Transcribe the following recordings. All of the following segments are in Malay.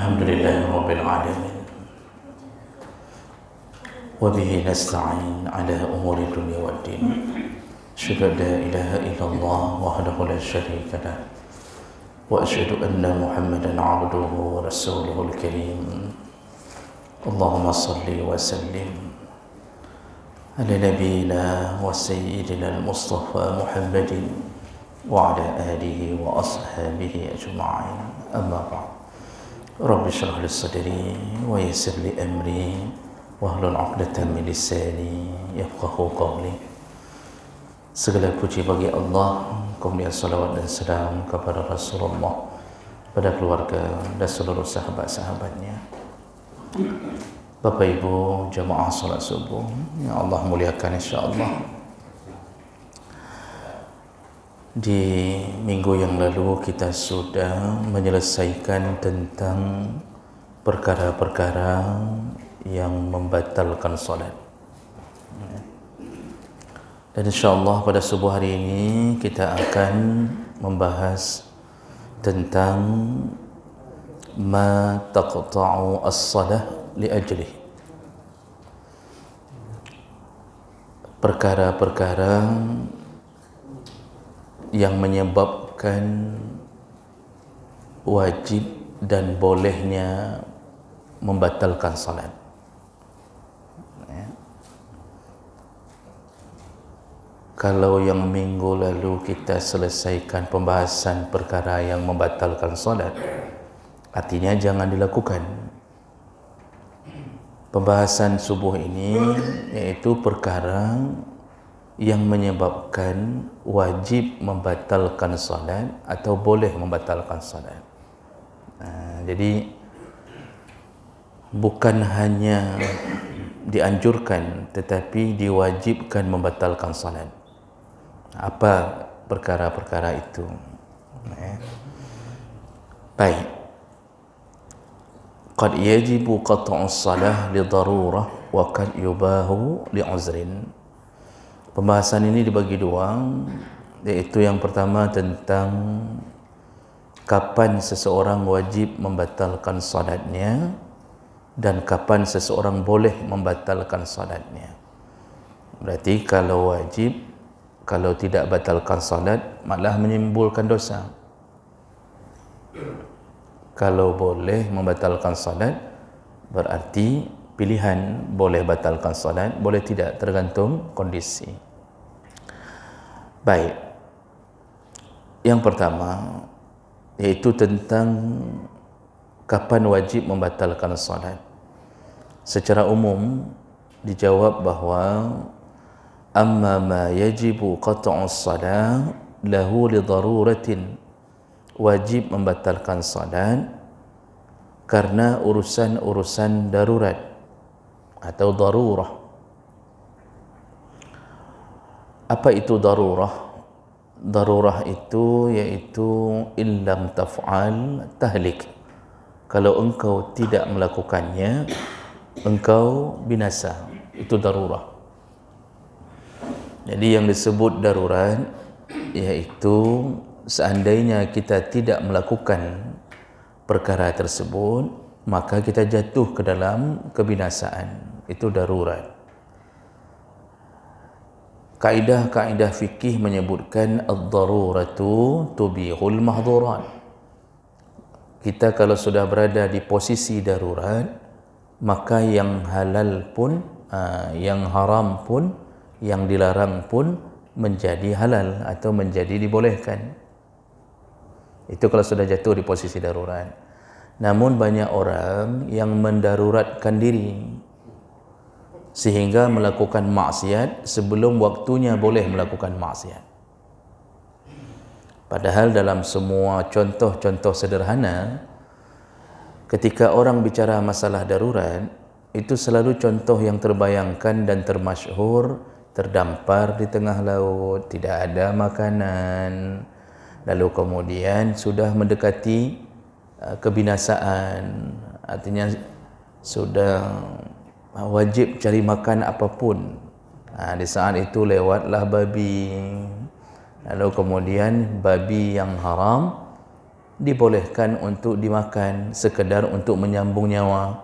Alhamdulillahi Rabbil Alamin. Wabihi nasta'in ala umuri dunia wad din. Asyhadu an la ilaha illallah wahdahu la syarika lah. Wa asyhadu anna Muhammadan abduhu wa rasuluhul karim. Allahumma salli wa sallim ala nabiyyina wa sayyidina al-Mustafa Muhammadin wa ala alihi wa ashabihi ajma'in. Amma ba'd. Rabbi shrah li sadri wa yassir li amri wahlul 'uqdatam min lisani yafqahu qawli. Segala puji bagi Allah, kemudian salawat dan salam kepada Rasulullah, pada keluarga dan seluruh sahabat-sahabatnya. Bapak Ibu jamaah salat subuh yang Allah muliakan insya-Allah. Di minggu yang lalu kita sudah menyelesaikan tentang perkara-perkara yang membatalkan solat. Dan insya-Allah pada subuh hari ini kita akan membahas tentang ma taqta'u as-salah li ajlih. Perkara-perkara yang menyebabkan wajib dan bolehnya membatalkan salat. Kalau yang minggu lalu kita selesaikan pembahasan perkara yang membatalkan salat, artinya jangan dilakukan. Pembahasan subuh ini yaitu perkara yang menyebabkan wajib membatalkan salat atau boleh membatalkan salat. Jadi bukan hanya dianjurkan tetapi diwajibkan membatalkan salat. Apa perkara-perkara itu? Baik. Qad yajibu qat'u as-salah li darurah wa qad yubahu li 'uzrin. Pembahasan ini dibagi dua, yaitu yang pertama tentang kapan seseorang wajib membatalkan salatnya dan kapan seseorang boleh membatalkan salatnya. Berarti kalau wajib, kalau tidak batalkan salat malah menimbulkan dosa. Kalau boleh membatalkan salat berarti pilihan, boleh batalkan salat, boleh tidak, tergantung kondisi. Baik. Yang pertama yaitu tentang kapan wajib membatalkan salat. Secara umum dijawab bahawa amma ma yajibu qat'u as-salah lahu li daruratin, wajib membatalkan salat karena urusan-urusan darurat atau darurah. Apa itu darurah? Darurah itu yaitu illam taf'al tahlik. Kalau engkau tidak melakukannya, engkau binasa. Itu darurah. Jadi yang disebut darurat yaitu seandainya kita tidak melakukan perkara tersebut, maka kita jatuh ke dalam kebinasaan. Itu darurat. Kaedah-kaedah fikih menyebutkan ad-daruratu tubihul mahdhurat. Kita kalau sudah berada di posisi darurat, maka yang halal pun, yang haram pun, yang dilarang pun menjadi halal atau menjadi dibolehkan. Itu kalau sudah jatuh di posisi darurat. Namun banyak orang yang mendaruratkan diri sehingga melakukan maksiat sebelum waktunya boleh melakukan maksiat. Padahal dalam semua contoh-contoh sederhana, ketika orang bicara masalah darurat, itu selalu contoh yang terbayangkan dan termasyhur, terdampar di tengah laut, tidak ada makanan, lalu kemudian sudah mendekati kebinasaan, artinya sudah wajib cari makan apapun. Di saat itu lewatlah babi, lalu kemudian babi yang haram dibolehkan untuk dimakan sekedar untuk menyambung nyawa.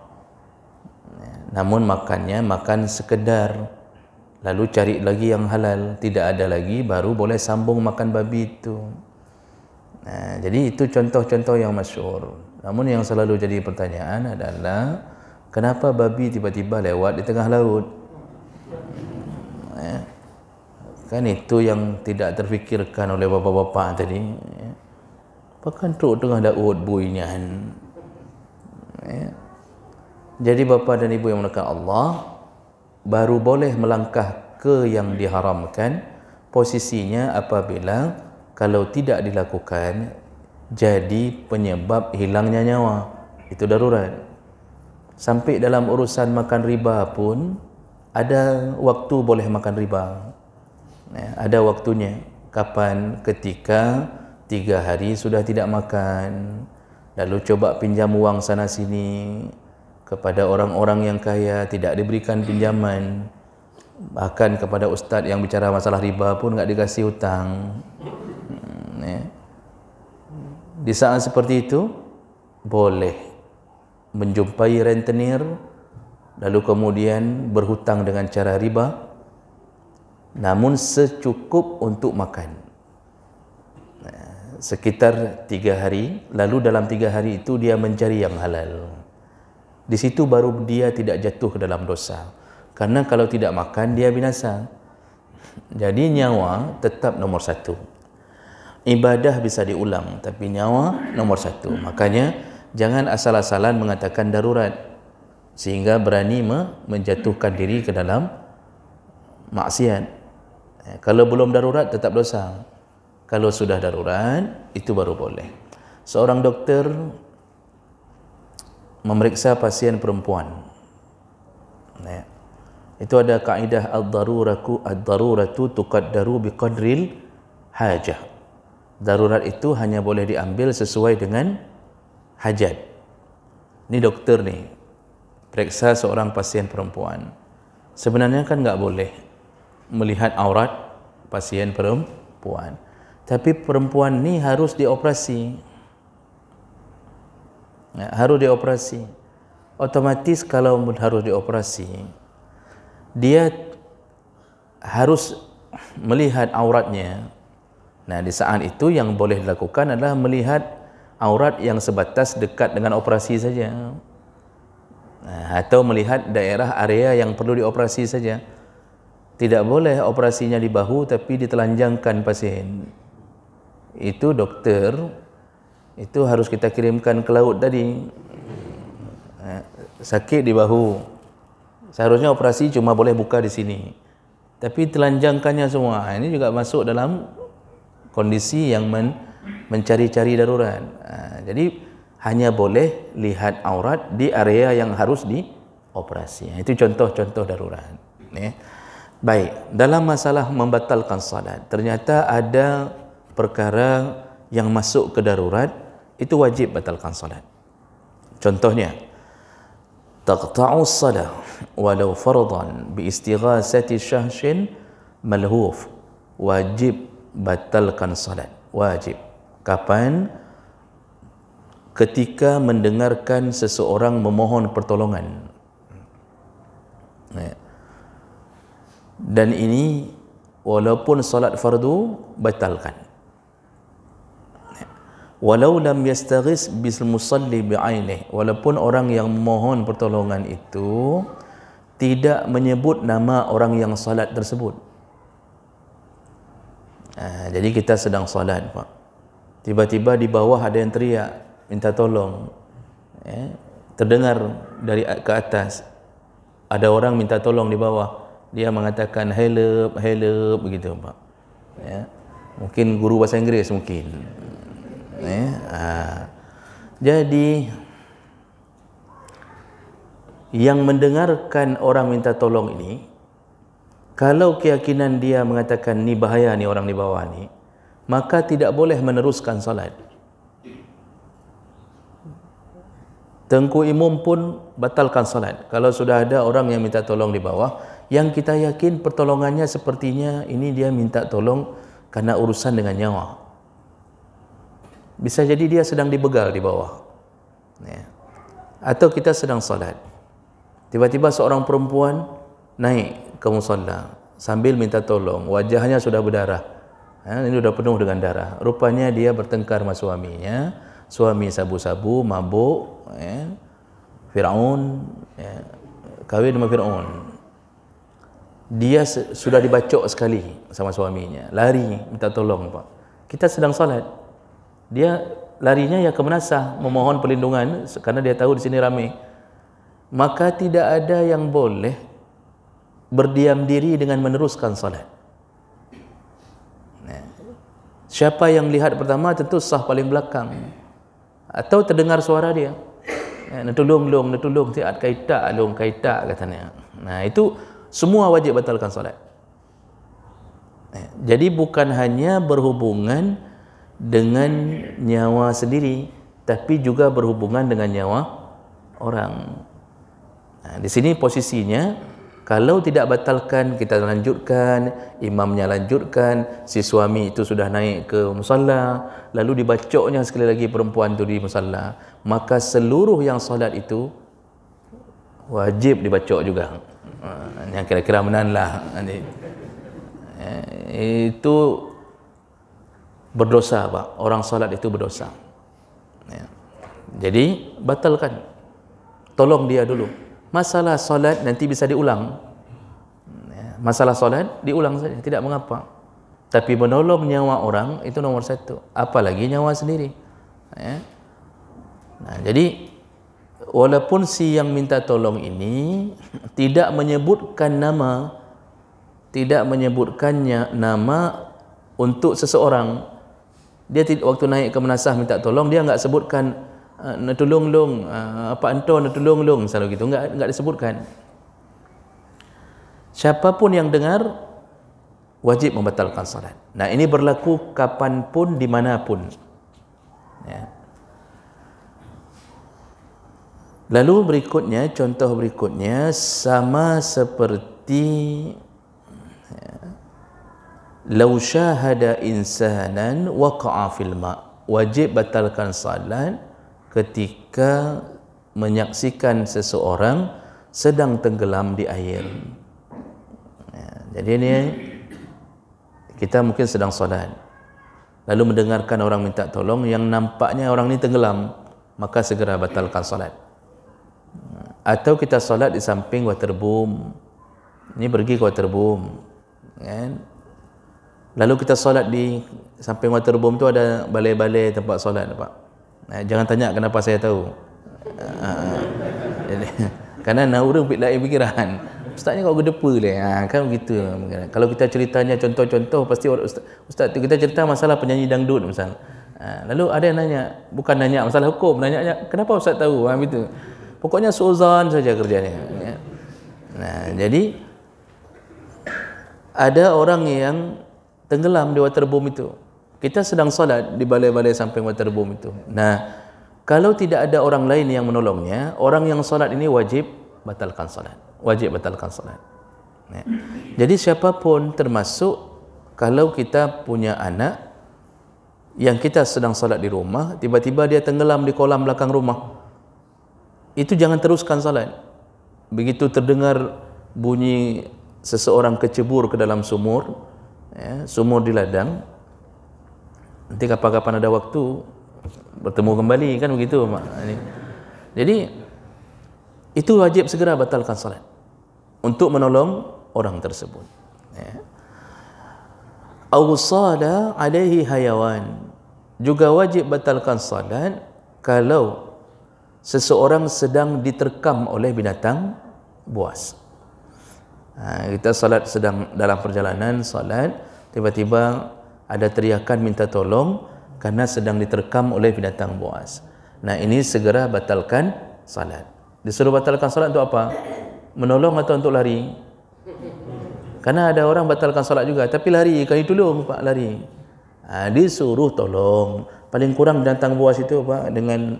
Namun makannya makan sekedar, lalu cari lagi yang halal, tidak ada lagi baru boleh sambung makan babi itu. Jadi itu contoh-contoh yang masyhur. Namun yang selalu jadi pertanyaan adalah kenapa babi tiba-tiba lewat di tengah laut? Kan itu yang tidak terfikirkan oleh bapa-bapa tadi. Bahkan truk tengah laut buinyan. Jadi bapa dan ibu yang melakukan Allah baru boleh melangkah ke yang diharamkan posisinya apabila kalau tidak dilakukan jadi penyebab hilangnya nyawa. Itu darurat. Sampai dalam urusan makan riba pun ada waktu boleh makan riba. Ada waktunya. Kapan? Ketika 3 hari sudah tidak makan, lalu coba pinjam uang sana sini kepada orang-orang yang kaya, tidak diberikan pinjaman. Bahkan kepada ustaz yang bicara masalah riba pun enggak dikasih hutang. Di saat seperti itu boleh menjumpai rentenir lalu kemudian berhutang dengan cara riba, namun secukup untuk makan. Sekitar 3 hari, lalu dalam 3 hari itu dia mencari yang halal. Di situ baru dia tidak jatuh ke dalam dosa. Karena kalau tidak makan dia binasa. Jadi nyawa tetap nomor 1. Ibadah bisa diulang, tapi nyawa nomor 1. Makanya jangan asal-asalan mengatakan darurat sehingga berani menjatuhkan diri ke dalam maksiat. Kalau belum darurat tetap dosa. Kalau sudah darurat itu baru boleh. Seorang dokter memeriksa pasien perempuan. Itu ada kaedah ad-daruratu tuqaddaru biqadril hajah. Darurat itu hanya boleh diambil sesuai dengan hajat. Ini dokter nih, periksa seorang pasien perempuan. Sebenarnya kan enggak boleh melihat aurat pasien perempuan. Tapi perempuan ni harus dioperasi. Harus dioperasi. Otomatis kalau harus dioperasi, dia harus melihat auratnya. Nah, di saat itu yang boleh dilakukan adalah melihat aurat yang sebatas dekat dengan operasi saja. Atau melihat daerah area yang perlu dioperasi saja. Tidak boleh operasinya di bahu tapi ditelanjangkan pasien. Itu dokter, itu harus kita kirimkan ke laut tadi. Sakit di bahu, seharusnya operasi cuma boleh buka di sini, tapi telanjangkannya semua. Ini juga masuk dalam kondisi yang mencari-cari darurat. Jadi hanya boleh lihat aurat di area yang harus dioperasi. Itu contoh-contoh darurat. Baik, dalam masalah membatalkan salat, ternyata ada perkara yang masuk ke darurat, itu wajib batalkan salat. Contohnya, taqta'u salah walau fardan bi istighasati syahshin malhuf. Wajib batalkan salat. Wajib. Kapan? Ketika mendengarkan seseorang memohon pertolongan. Dan ini walaupun salat fardu, batalkan. Walau lam yastaghis bil musalli bi'ainih, walaupun orang yang memohon pertolongan itu tidak menyebut nama orang yang salat tersebut. Jadi kita sedang salat, Pak. Tiba-tiba di bawah ada yang teriak minta tolong. Terdengar dari ke atas ada orang minta tolong di bawah. Dia mengatakan help, help begitu, Pak. Mungkin guru bahasa Inggeris mungkin. Jadi yang mendengarkan orang minta tolong ini, kalau keyakinan dia mengatakan ni bahaya ni orang di bawah ni, maka tidak boleh meneruskan salat. Tengku imam pun batalkan salat. Kalau sudah ada orang yang minta tolong di bawah, yang kita yakin pertolongannya sepertinya ini dia minta tolong karena urusan dengan nyawa. Bisa jadi dia sedang dibegal di bawah. Ya. Atau kita sedang salat. Tiba-tiba seorang perempuan naik ke musalla sambil minta tolong. Wajahnya sudah berdarah. Ini sudah penuh dengan darah. Rupanya dia bertengkar sama suaminya. Suami sabu-sabu, mabuk. Fir'aun. Kahwin sama Fir'aun. Dia sudah dibacok sekali sama suaminya. Lari minta tolong, Pak. Kita sedang salat. Dia larinya ya ke menasah, memohon perlindungan karena dia tahu di sini ramai. Maka tidak ada yang boleh berdiam diri dengan meneruskan salat. Siapa yang lihat pertama tentu saf paling belakang. Atau terdengar suara dia. Natulung tiat kaita long kaita katanya. Nah, itu semua wajib batalkan salat. Jadi bukan hanya berhubungan dengan nyawa sendiri, tapi juga berhubungan dengan nyawa orang. Nah, di sini posisinya, kalau tidak batalkan, kita lanjutkan, imamnya lanjutkan, si suami itu sudah naik ke musalla, lalu dibacoknya sekali lagi perempuan itu di musalla, maka seluruh yang solat itu wajib dibacok juga. Yang kira-kira menanlah. Itu berdosa, Pak. Orang salat itu berdosa. Jadi batalkan. Tolong dia dulu. Masalah salat nanti bisa diulang. Masalah salat diulang saja, tidak mengapa. Tapi menolong nyawa orang itu nomor satu. Apalagi nyawa sendiri. Nah, jadi walaupun si yang minta tolong ini tidak menyebutkan nama, tidak menyebutkannya nama untuk seseorang. Dia waktu naik ke menasah minta tolong, dia enggak sebutkan natulung long, apa anto natulung long, misalnya gitu, enggak disebutkan. Siapapun yang dengar wajib membatalkan salat. Nah, ini berlaku kapanpun, dimanapun. Ya. Lalu berikutnya, contoh berikutnya sama seperti lau syahada insanan waqa'a fil ma'. Wajib batalkan salat ketika menyaksikan seseorang sedang tenggelam di air. Jadi ini kita mungkin sedang salat, lalu mendengarkan orang minta tolong yang nampaknya orang ini tenggelam, maka segera batalkan salat. Atau kita salat di samping waterboom, ini pergi ke waterboom, kan? Lalu kita salat di samping waterboom tu ada balai-balai tempat salat, Pak. Jangan tanya kenapa saya tahu. Karena naurung lain pikiran. Ustaznya kau gedepa dia. Kan begitu. Kalau kita ceritanya contoh-contoh, pasti ustaz tu kita cerita masalah penyanyi dangdut misal. Lalu ada yang nanya, bukan nanya masalah hukum, nanya kenapa ustaz tahu? Begitu. Pokoknya suuzan saja kerjanya. Nah, jadi ada orang yang tenggelam di waterboom itu. Kita sedang salat di balai-balai samping waterboom itu. Nah, kalau tidak ada orang lain yang menolongnya, orang yang salat ini wajib batalkan salat. Wajib batalkan salat. Ya. Jadi siapapun, termasuk kalau kita punya anak yang kita sedang salat di rumah, tiba-tiba dia tenggelam di kolam belakang rumah, itu jangan teruskan salat. Begitu terdengar bunyi seseorang kecebur ke dalam sumur, sumur di ladang, nanti kapan-kapan ada waktu bertemu kembali, kan begitu. Jadi itu wajib segera batalkan salat untuk menolong orang tersebut. Awsala alaihi hayawan, juga wajib batalkan salat kalau seseorang sedang diterkam oleh binatang buas. Kita salat sedang dalam perjalanan salat, tiba-tiba ada teriakan minta tolong karena sedang diterkam oleh binatang buas. Nah, ini segera batalkan salat. Disuruh batalkan salat untuk apa? Menolong atau untuk lari? Karena ada orang batalkan salat juga, tapi lari, kali tolong Pak, lari. Disuruh tolong. Paling kurang binatang buas itu, Pak, dengan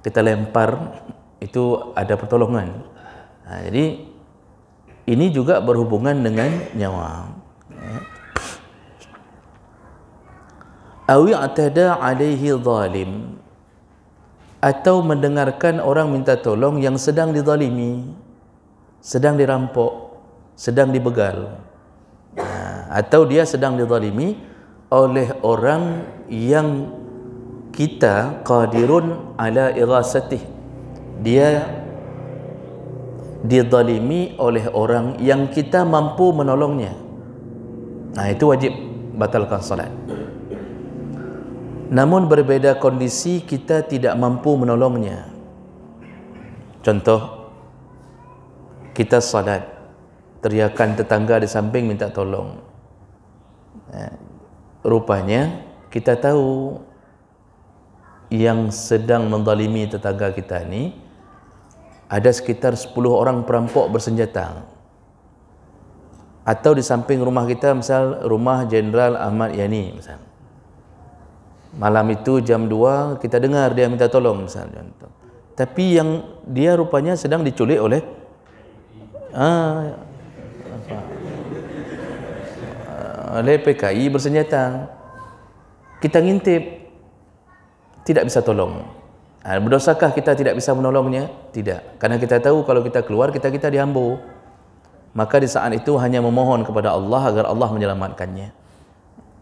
kita lempar itu ada pertolongan. Jadi ini juga berhubungan dengan nyawa. awi atada alaihi zalim, atau mendengarkan orang minta tolong yang sedang dizalimi, sedang dirampok, sedang dibegal, atau dia sedang dizalimi oleh orang yang kita qadirun ala ighasatih, dia dizalimi oleh orang yang kita mampu menolongnya. Itu wajib batalkan salat. Namun berbeza kondisi kita tidak mampu menolongnya. Contoh, kita salat, teriakan tetangga di samping minta tolong. Rupanya kita tahu yang sedang menzalimi tetangga kita ni ada sekitar 10 orang perampok bersenjata. Atau di samping rumah kita, misal rumah Jenderal Ahmad Yani misal. Malam itu jam 2 kita dengar dia minta tolong misalnya. Tapi yang dia rupanya sedang diculik oleh oleh PKI bersenjata. Kita ngintip, tidak bisa tolong. Berdosakah kita tidak bisa menolongnya? Tidak. Karena kita tahu kalau kita keluar kita dihambu. Maka di saat itu hanya memohon kepada Allah agar Allah menyelamatkannya.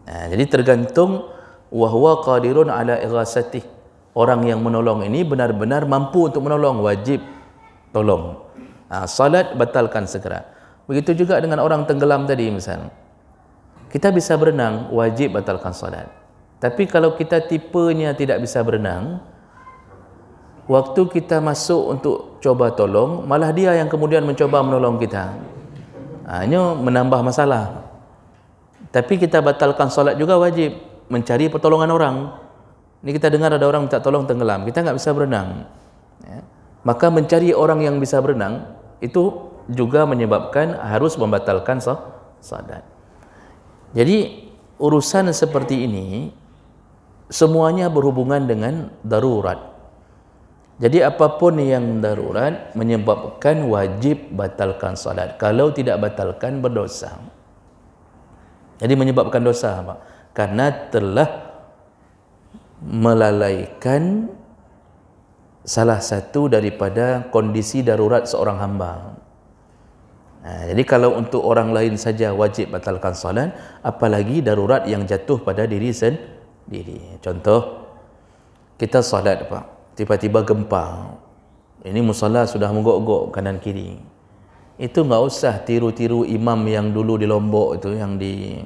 Jadi tergantung wahwa qadirun ala ighasatih. Orang yang menolong ini benar-benar mampu untuk menolong, wajib tolong. Salat batalkan segera. Begitu juga dengan orang tenggelam tadi misal. Kita bisa berenang, wajib batalkan salat. Tapi kalau kita tipenya tidak bisa berenang, waktu kita masuk untuk coba tolong, malah dia yang kemudian mencoba menolong kita. Ini menambah masalah. Tapi kita batalkan salat juga wajib, mencari pertolongan orang. Ini kita dengar ada orang minta tolong tenggelam, kita nggak bisa berenang. Maka mencari orang yang bisa berenang itu juga menyebabkan harus membatalkan salat. Jadi urusan seperti ini semuanya berhubungan dengan darurat. Jadi apapun yang darurat menyebabkan wajib batalkan salat. Kalau tidak batalkan berdosa. Jadi menyebabkan dosa apa? Karena telah melalaikan salah satu daripada kondisi darurat seorang hamba. Jadi kalau untuk orang lain saja wajib batalkan salat, apalagi darurat yang jatuh pada diri sendiri. Contoh, kita salat Pak, tiba-tiba gempa. Ini musalla sudah menggok-gok kanan kiri. Itu enggak usah tiru-tiru imam yang dulu di Lombok itu, yang di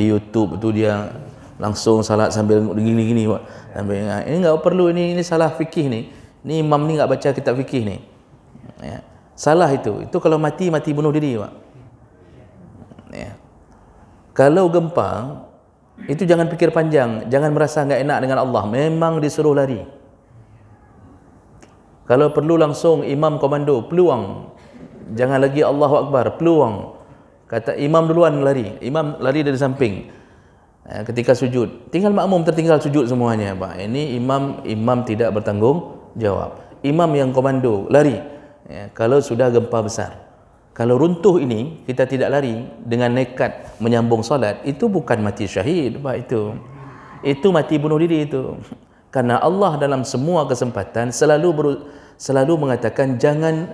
YouTube itu dia langsung salat sambil gini-gini Pak. Ini enggak perlu, ini salah fikih ni. Ini imam ni enggak baca kitab fikih ni. Ya. Salah itu. Itu kalau mati bunuh diri Pak. Ya. Kalau gempa, itu jangan fikir panjang, jangan merasa enggak enak dengan Allah, memang disuruh lari. Kalau perlu langsung imam komando, peluang. Jangan lagi Allahu Akbar, peluang. Kata imam duluan lari, imam lari dari samping. Ketika sujud, tinggal makmum tertinggal sujud semuanya, Pak. Ini imam tidak bertanggung jawab. Imam yang komando lari. Kalau sudah gempa besar. Kalau runtuh ini kita tidak lari dengan nekat menyambung salat, itu bukan mati syahid, Pak, itu mati bunuh diri itu. Karena Allah dalam semua kesempatan selalu mengatakan jangan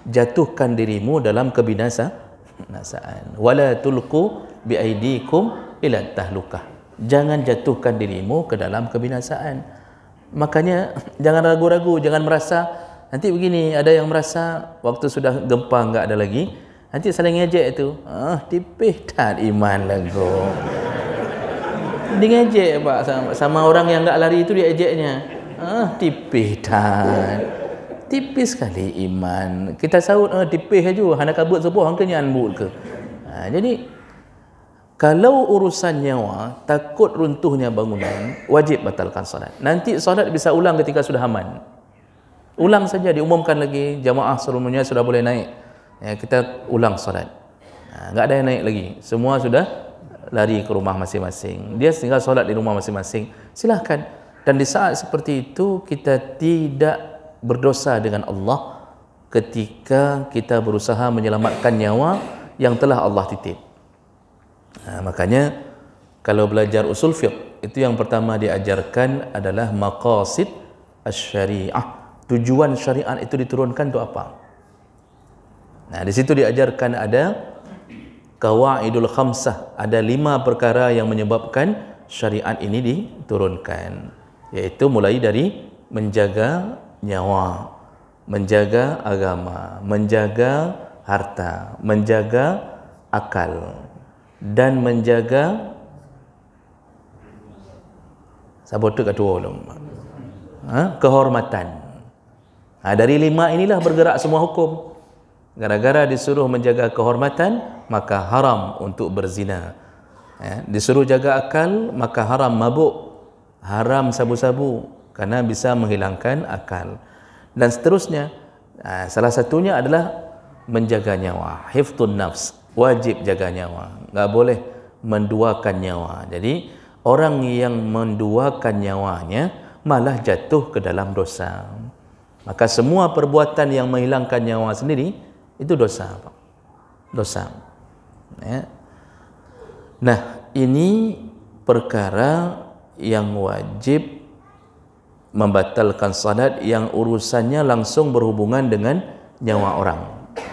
jatuhkan dirimu dalam kebinasaan. Wala tulqu biaidikum ila tahlukah. Jangan jatuhkan dirimu ke dalam kebinasaan. Makanya jangan ragu-ragu, jangan merasa nanti begini, ada yang merasa waktu sudah gempa enggak ada lagi, nanti saling ngejek itu. Tipih tak iman lagu. Dia ngejek Pak sama orang yang enggak lari itu, dia ejeknya. Tipih tak. Tipis sekali iman. Kita saut tipih aja, hendak kabut sebuah hangkanya anbut ke. Jadi kalau urusan nyawa, takut runtuhnya bangunan, wajib batalkan salat. Nanti salat bisa ulang ketika sudah aman. Ulang saja, diumumkan lagi jamaah seluruhnya sudah boleh naik. Kita ulang salat. Enggak ada yang naik lagi. Semua sudah lari ke rumah masing-masing. Dia tinggal salat di rumah masing-masing. Silahkan. Dan di saat seperti itu kita tidak berdosa dengan Allah ketika kita berusaha menyelamatkan nyawa yang telah Allah titip. Makanya Kalau belajar usul fiqh, itu yang pertama diajarkan adalah maqasid asy-syariah. Tujuan syariat itu diturunkan untuk apa? Nah, di situ diajarkan ada qawaidul khamsah, ada 5 perkara yang menyebabkan syariat ini diturunkan, yaitu mulai dari menjaga nyawa, menjaga agama, menjaga harta, menjaga akal, dan menjaga sabotu kedua ulum, kehormatan. Dari 5 inilah bergerak semua hukum. Gara-gara disuruh menjaga kehormatan, maka haram untuk berzina. Disuruh jaga akal, maka haram mabuk, haram sabu-sabu, karena bisa menghilangkan akal. Dan seterusnya. Salah satunya adalah menjaga nyawa, hifdhun nafs, wajib jaga nyawa, enggak boleh menduakan nyawa. Jadi orang yang menduakan nyawanya malah jatuh ke dalam dosa. Maka semua perbuatan yang menghilangkan nyawa sendiri itu dosa, Pak. Dosa. Ya. Nah, ini perkara yang wajib membatalkan salat yang urusannya langsung berhubungan dengan nyawa orang.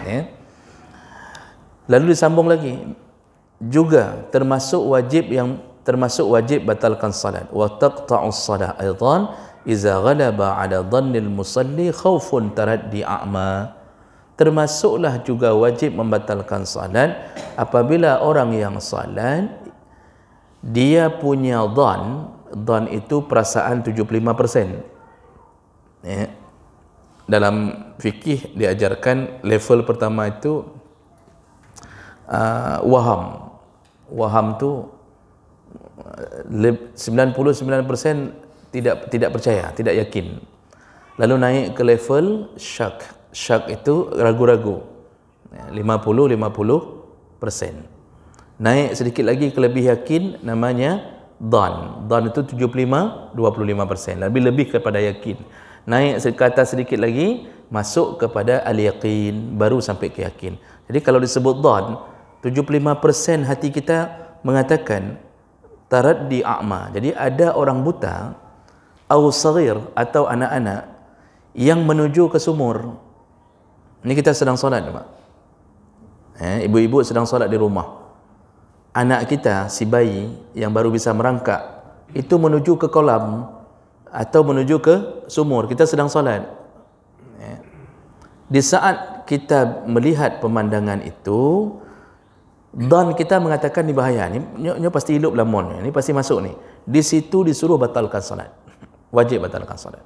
Ya. Lalu disambung lagi, juga termasuk wajib batalkan salat. Wa taqta'us salah aidan iza ghalaba 'ala dhannil musalli khaufun taraddi a'ma. Termasuklah juga wajib membatalkan salat apabila orang yang salat dia punya dhan itu perasaan 75%. Ya. Dalam fikih diajarkan level pertama itu waham tu 99% tidak percaya, tidak yakin. Lalu naik ke level syak. Syak itu ragu-ragu, 50%. Naik sedikit lagi ke lebih yakin, namanya dhan itu 25%, lebih kepada yakin. Naik ke atas sedikit lagi, masuk kepada al-yaqin, baru sampai ke yakin. Jadi kalau disebut dhan, 75% hati kita mengatakan taraddi a'ma. Jadi ada orang buta au saghir atau anak-anak yang menuju ke sumur. Ini kita sedang solat, Pak. Ibu-ibu sedang solat di rumah. Anak kita, si bayi yang baru bisa merangkak, itu menuju ke kolam atau menuju ke sumur. Kita sedang solat. Di saat kita melihat pemandangan itu, dan kita mengatakan ni bahaya, ni pasti hidup lamon, ni pasti masuk ni. Di situ disuruh batalkan salat. Wajib batalkan salat.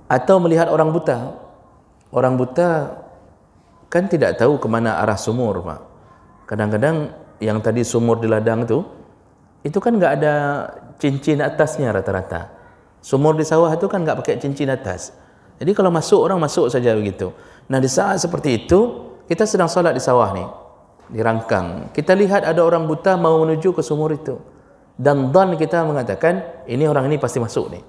Atau melihat orang buta. Orang buta kan tidak tahu ke mana arah sumur, Pak. Kadang-kadang yang tadi sumur di ladang itu kan enggak ada cincin atasnya rata-rata. Sumur di sawah itu kan enggak pakai cincin atas. Jadi kalau masuk, orang masuk saja begitu. Nah, di saat seperti itu, kita sedang solat di sawah ni, di rangkang. Kita lihat ada orang buta mau menuju ke sumur itu. Dan dhan kita mengatakan, ini orang ini pasti masuk ni.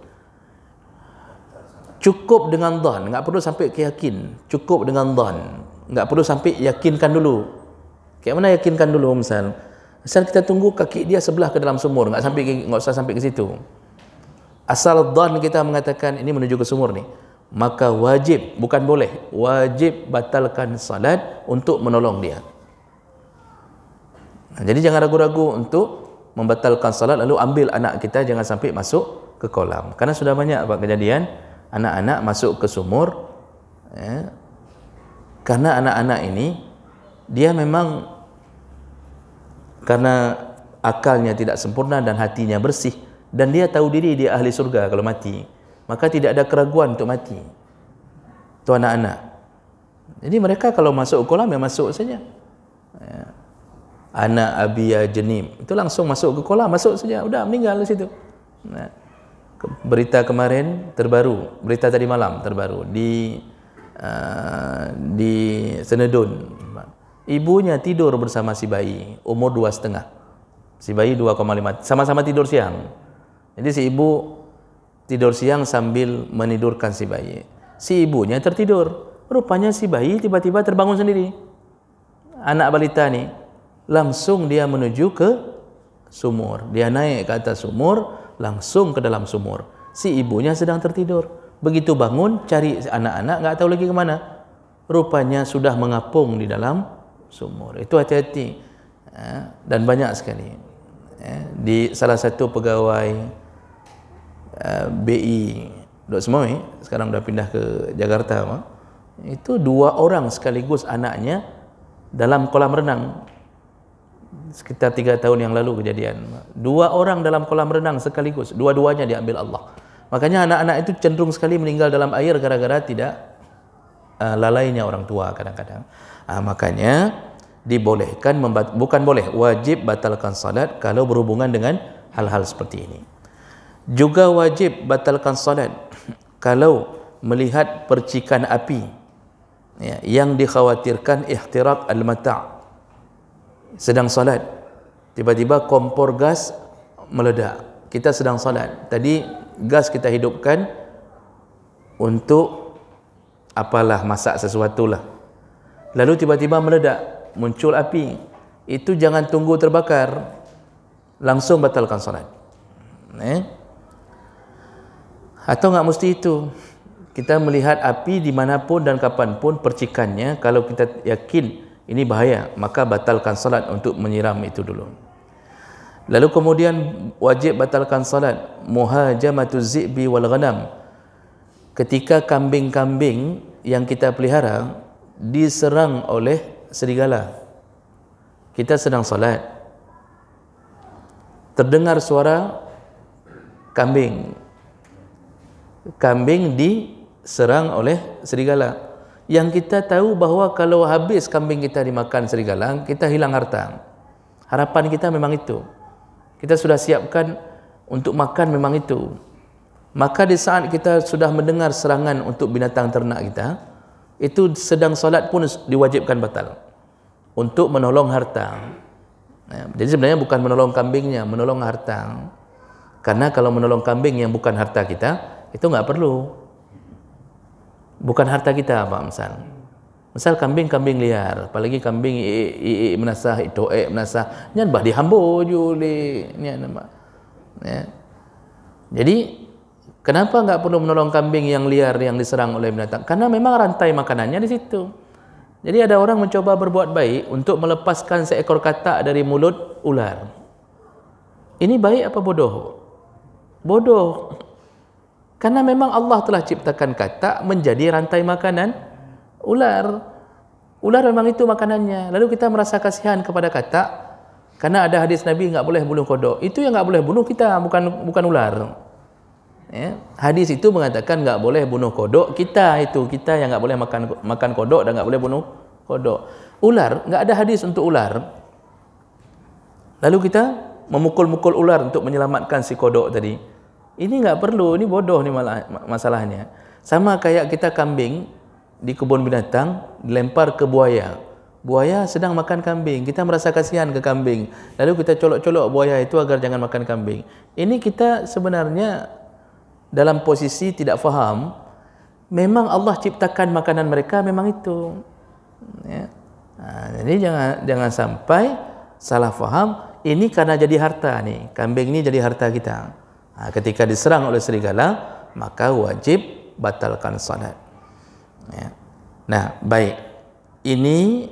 Cukup dengan dhan, enggak perlu sampai ke yakin. Cukup dengan dhan, enggak perlu sampai yakinkan dulu. Kayak mana yakinkan dulu? Misal kita tunggu kaki dia sebelah ke dalam sumur, enggak usah sampai ke situ. Asal dhan kita mengatakan ini menuju ke sumur ni, maka wajib, bukan boleh, wajib batalkan salat untuk menolong dia. Jadi jangan ragu-ragu untuk membatalkan salat lalu ambil anak kita, jangan sampai masuk ke kolam. Karena sudah banyak kejadian anak-anak masuk ke sumur, karena anak-anak ini dia memang karena akalnya tidak sempurna dan hatinya bersih, dan dia tahu diri dia ahli surga kalau mati, maka tidak ada keraguan untuk mati. Itu anak-anak. Jadi mereka kalau masuk kolam ya masuk saja. Anak Abia Jenim itu langsung masuk ke kolam, masuk saja, udah meninggal di situ. Berita kemarin terbaru, berita tadi malam terbaru di Senedun, ibunya tidur bersama si bayi umur 2,5, si bayi 2,5, sama-sama tidur siang. Jadi si ibu tidur siang sambil menidurkan si bayi, si ibunya tertidur. Rupanya si bayi tiba-tiba terbangun sendiri. Anak balita ni langsung dia menuju ke sumur. Dia naik ke atas sumur, langsung ke dalam sumur. Si ibunya sedang tertidur. Begitu bangun, cari anak-anak, nggak tahu lagi kemana. Rupanya sudah mengapung di dalam sumur. Itu hati-hati. Dan banyak sekali. Di salah satu pegawai BI Dok Semoy, sekarang dah pindah ke Jakarta, itu 2 orang sekaligus anaknya dalam kolam renang. Sekitar 3 tahun yang lalu kejadian. 2 orang dalam kolam renang sekaligus, dua-duanya diambil Allah. Makanya anak-anak itu cenderung sekali meninggal dalam air gara-gara tidak lalainya orang tua kadang-kadang. Makanya dibolehkan, bukan boleh, wajib batalkan salat kalau berhubungan dengan hal-hal seperti ini. Juga wajib batalkan salat kalau melihat percikan api yang dikhawatirkan ihtiraq al-mata'. Sedang salat, tiba-tiba kompor gas meledak. Kita sedang salat. Tadi gas kita hidupkan untuk apalah, masak sesuatu lah. Lalu tiba-tiba meledak, muncul api. Itu jangan tunggu terbakar, langsung batalkan salat. Atau enggak mesti itu. Kita melihat api dimanapun dan kapanpun percikannya, kalau kita yakin ini bahaya, maka batalkan salat untuk menyiram itu dulu. Lalu kemudian wajib batalkan salat muhajamatuz zi'bi wal ghanam. Ketika kambing-kambing yang kita pelihara diserang oleh serigala. Kita sedang salat, terdengar suara kambing diserang oleh serigala. Yang kita tahu bahawa kalau habis kambing kita dimakan serigala, kita hilang harta. Harapan kita memang itu. Kita sudah siapkan untuk makan memang itu. Maka di saat kita sudah mendengar serangan untuk binatang ternak kita, itu sedang solat pun diwajibkan batal untuk menolong harta. Jadi sebenarnya bukan menolong kambingnya, menolong harta. Karena kalau menolong kambing yang bukan harta kita, itu nggak perlu. Bukan harta kita, Pak. Misal kambing liar, apalagi kambing menasah, itu menasah, nyan bah dihambo juli, nama. Jadi kenapa nggak perlu menolong kambing yang liar yang diserang oleh binatang? Karena memang rantai makanannya di situ. Jadi ada orang mencoba berbuat baik untuk melepaskan seekor katak dari mulut ular. Ini baik apa bodoh? Bodoh. Karena memang Allah telah ciptakan katak menjadi rantai makanan ular. Ular memang itu makanannya. Lalu kita merasa kasihan kepada katak karena ada hadis Nabi nggak boleh bunuh kodok. Itu yang nggak boleh bunuh kita, bukan ular. Hadis itu mengatakan nggak boleh bunuh kodok, kita yang nggak boleh makan kodok dan nggak boleh bunuh kodok. Ular nggak ada hadis untuk ular. Lalu kita memukul-mukul ular untuk menyelamatkan si kodok tadi. Ini nggak perlu, ini bodoh nih masalahnya. Sama kayak kita kambing di kebun binatang dilempar ke buaya. Buaya sedang makan kambing, kita merasa kasihan ke kambing. Lalu kita colok-colok buaya itu agar jangan makan kambing. Ini kita sebenarnya dalam posisi tidak faham. Memang Allah ciptakan makanan mereka memang itu. Jadi jangan sampai salah faham. Ini karena jadi harta nih, kambing ini jadi harta kita. Ketika diserang oleh serigala, maka wajib batalkan salat. Nah, baik. Ini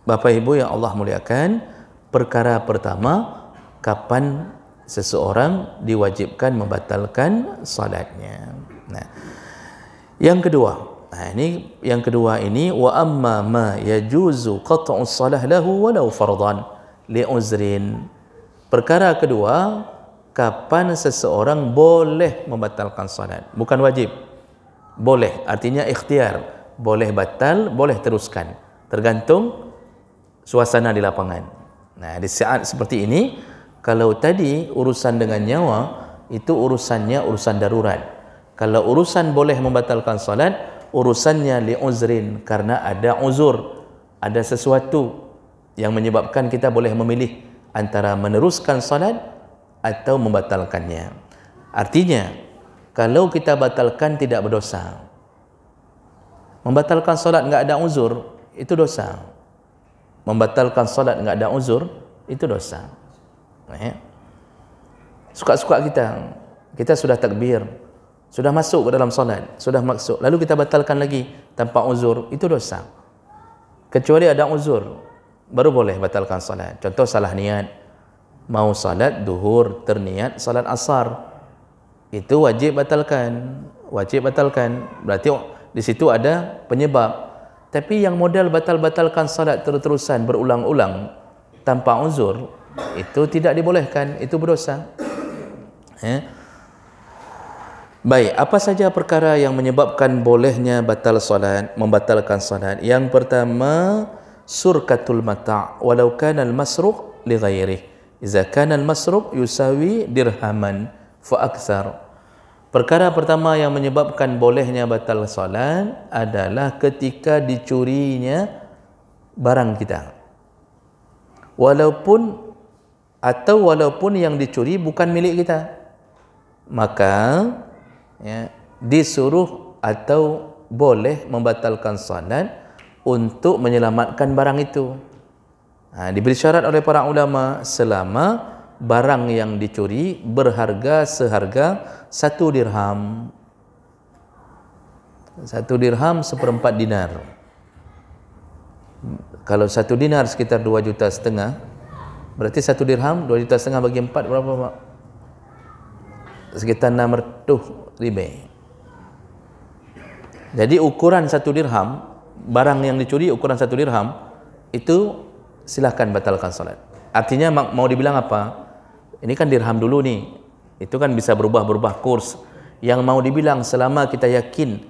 Bapak Ibu yang Allah muliakan, perkara pertama, kapan seseorang diwajibkan membatalkan salatnya. Nah, yang kedua, ini wa amma ma yajuzu qat'u shalah lahu walau fardhan li uzrin. Perkara kedua, kapan seseorang boleh membatalkan salat, bukan wajib. Boleh, artinya ikhtiar, boleh batal, boleh teruskan, tergantung suasana di lapangan. Nah, di saat seperti ini, kalau tadi urusan dengan nyawa, itu urusannya urusan darurat. Kalau urusan boleh membatalkan salat, urusannya li uzrin, karena ada uzur, ada sesuatu yang menyebabkan kita boleh memilih antara meneruskan salat atau membatalkannya. Artinya, kalau kita batalkan tidak berdosa. Membatalkan solat enggak ada uzur, itu dosa. Membatalkan solat enggak ada uzur, itu dosa. Suka-suka kita sudah takbir, sudah masuk ke dalam solat, sudah masuk, lalu kita batalkan lagi tanpa uzur, itu dosa. Kecuali ada uzur, baru boleh batalkan solat. Contoh salah niat, mau salat duhur terniat salat asar, itu wajib batalkan, berarti di situ ada penyebab. Tapi yang modal batalkan salat terus-terusan berulang-ulang tanpa uzur, itu tidak dibolehkan, itu berdosa. Baik, apa saja perkara yang menyebabkan bolehnya membatalkan salat? Yang pertama, surkatul mata' walau kana al-masruq li ghairihi. Idza kana al-masruq yusawi dirhaman fa aktsar. Perkara pertama yang menyebabkan bolehnya batal salat adalah ketika dicurinya barang kita. Walaupun yang dicuri bukan milik kita, maka disuruh atau boleh membatalkan salat untuk menyelamatkan barang itu. Diberi syarat oleh para ulama selama barang yang dicuri berharga seharga 1 dirham. 1 dirham 1/4 dinar. Kalau 1 dinar sekitar 2,5 juta, berarti 1 dirham 2,5 juta bagi 4 berapa, Pak? Sekitar 600 ribu. Jadi ukuran 1 dirham, barang yang dicuri ukuran 1 dirham, itu silahkan batalkan salat. Artinya mau dibilang apa? Ini kan dirham dulu nih, itu kan bisa berubah kurs. Yang mau dibilang selama kita yakin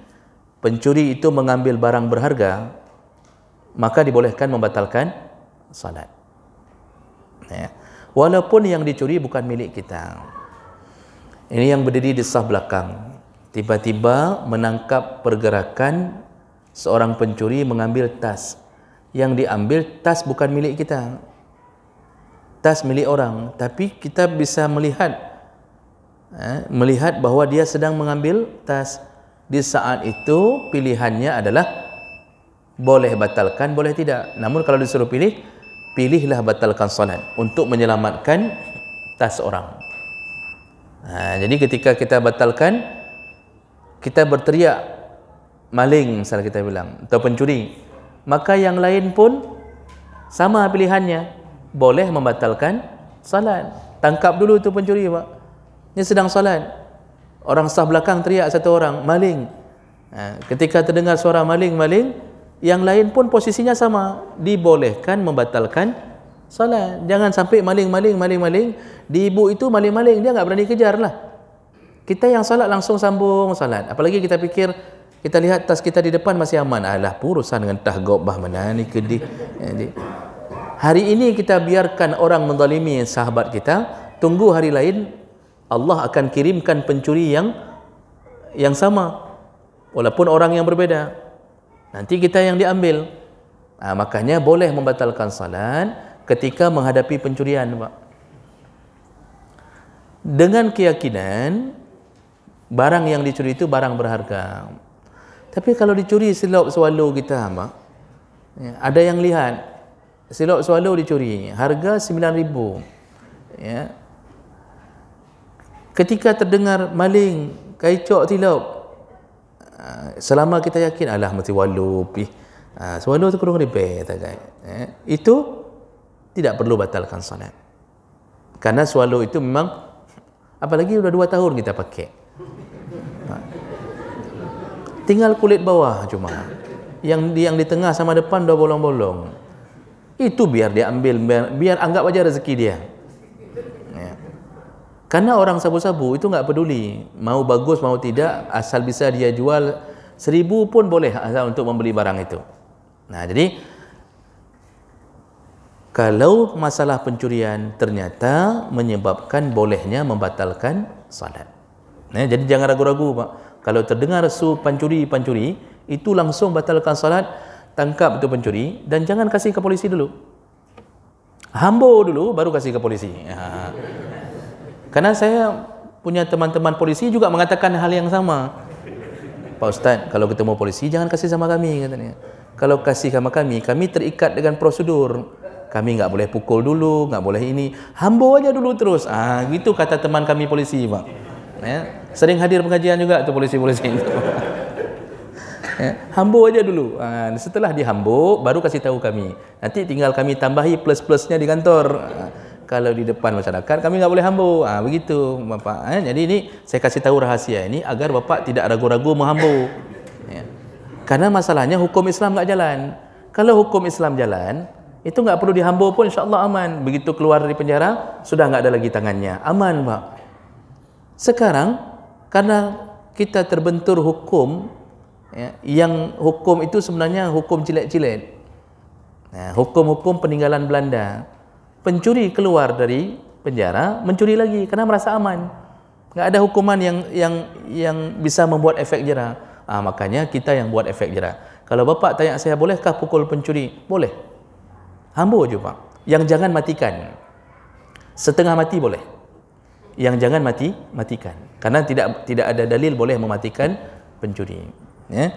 pencuri itu mengambil barang berharga, maka dibolehkan membatalkan salat. Walaupun yang dicuri bukan milik kita. Ini yang berdiri di saf belakang, tiba-tiba menangkap pergerakan seorang pencuri mengambil tas. Yang diambil tas bukan milik kita, tas milik orang, tapi kita bisa melihat bahwa dia sedang mengambil tas. Di saat itu pilihannya adalah boleh batalkan, boleh tidak. Namun kalau disuruh pilihlah batalkan salat untuk menyelamatkan tas orang. Jadi ketika kita batalkan, kita berteriak maling, misalnya kita bilang, atau pencuri, maka yang lain pun sama pilihannya, boleh membatalkan salat. Tangkap dulu itu pencuri, Pak, ini sedang salat, orang saf belakang teriak satu orang, maling. Ketika terdengar suara maling, yang lain pun posisinya sama, dibolehkan membatalkan salat. Jangan sampai maling, di ibu itu maling, dia nggak berani kejar lah. Kita yang salat langsung sambung salat. Apalagi kita pikir, kita lihat tas kita di depan masih aman. Alah, urusan dengan tahgobah mana ni kedih. Hari ini kita biarkan orang menzalimi sahabat kita, tunggu hari lain Allah akan kirimkan pencuri yang sama, walaupun orang yang berbeda. Nanti kita yang diambil. Makanya boleh membatalkan salat ketika menghadapi pencurian, Pak, dengan keyakinan barang yang dicuri itu barang berharga. Tapi kalau dicuri silop swallow kita, Pak, ada yang lihat silop swallow dicuri, harga 9.000, ketika terdengar maling, kaicok silop, selama kita yakin alah mesti wallow pi, swallow tu kurang repair tagai, itu tidak perlu batalkan salat. Karena swallow itu memang, apalagi sudah 2 tahun kita pakai, tinggal kulit bawah cuma, yang di tengah sama depan dah bolong-bolong, itu biar dia ambil, biar anggap aja rezeki dia. Karena orang sabu-sabu itu nggak peduli mau bagus mau tidak, asal bisa dia jual 1.000 pun boleh asal untuk membeli barang itu. Jadi kalau masalah pencurian ternyata menyebabkan bolehnya membatalkan salat. Jadi jangan ragu-ragu, Pak. Kalau terdengar su pencuri itu langsung batalkan salat, tangkap itu pencuri dan jangan kasih ke polisi dulu. Hambo dulu baru kasih ke polisi. Karena saya punya teman-teman polisi juga mengatakan hal yang sama. Pak Ustaz, kalau ketemu polisi jangan kasih sama kami, katanya. Kalau kasih sama kami terikat dengan prosedur. kami nggak boleh pukul dulu, nggak boleh ini, hamba aja dulu terus. Gitu kata teman kami polisi, Pak. Ya, sering hadir pengajian juga tuh polisi-polisi itu. Ya, hambo aja dulu. Setelah dihambo baru kasih tahu kami. Nanti tinggal kami tambahi plus-plusnya di kantor. Kalau di depan masyarakat kami nggak boleh hambo. Begitu, Bapak. Jadi ini saya kasih tahu rahasia ini agar Bapak tidak ragu-ragu menghambo. Ya. Karena masalahnya hukum Islam nggak jalan. Kalau hukum Islam jalan, itu nggak perlu dihambo pun, insya-Allah aman. Begitu keluar dari penjara sudah nggak ada lagi tangannya, aman, Pak. Sekarang karena kita terbentur hukum, ya, yang hukum itu sebenarnya hukum cilet-cilet. Nah, hukum-hukum peninggalan Belanda. Pencuri keluar dari penjara, mencuri lagi karena merasa aman. Nggak ada hukuman yang bisa membuat efek jera. Makanya kita yang buat efek jera. Kalau Bapak tanya saya, bolehkah pukul pencuri? Boleh. Hambo aja, Pak. Yang jangan matikan. Setengah mati boleh. Yang jangan matikan. Karena tidak ada dalil boleh mematikan pencuri. Ya?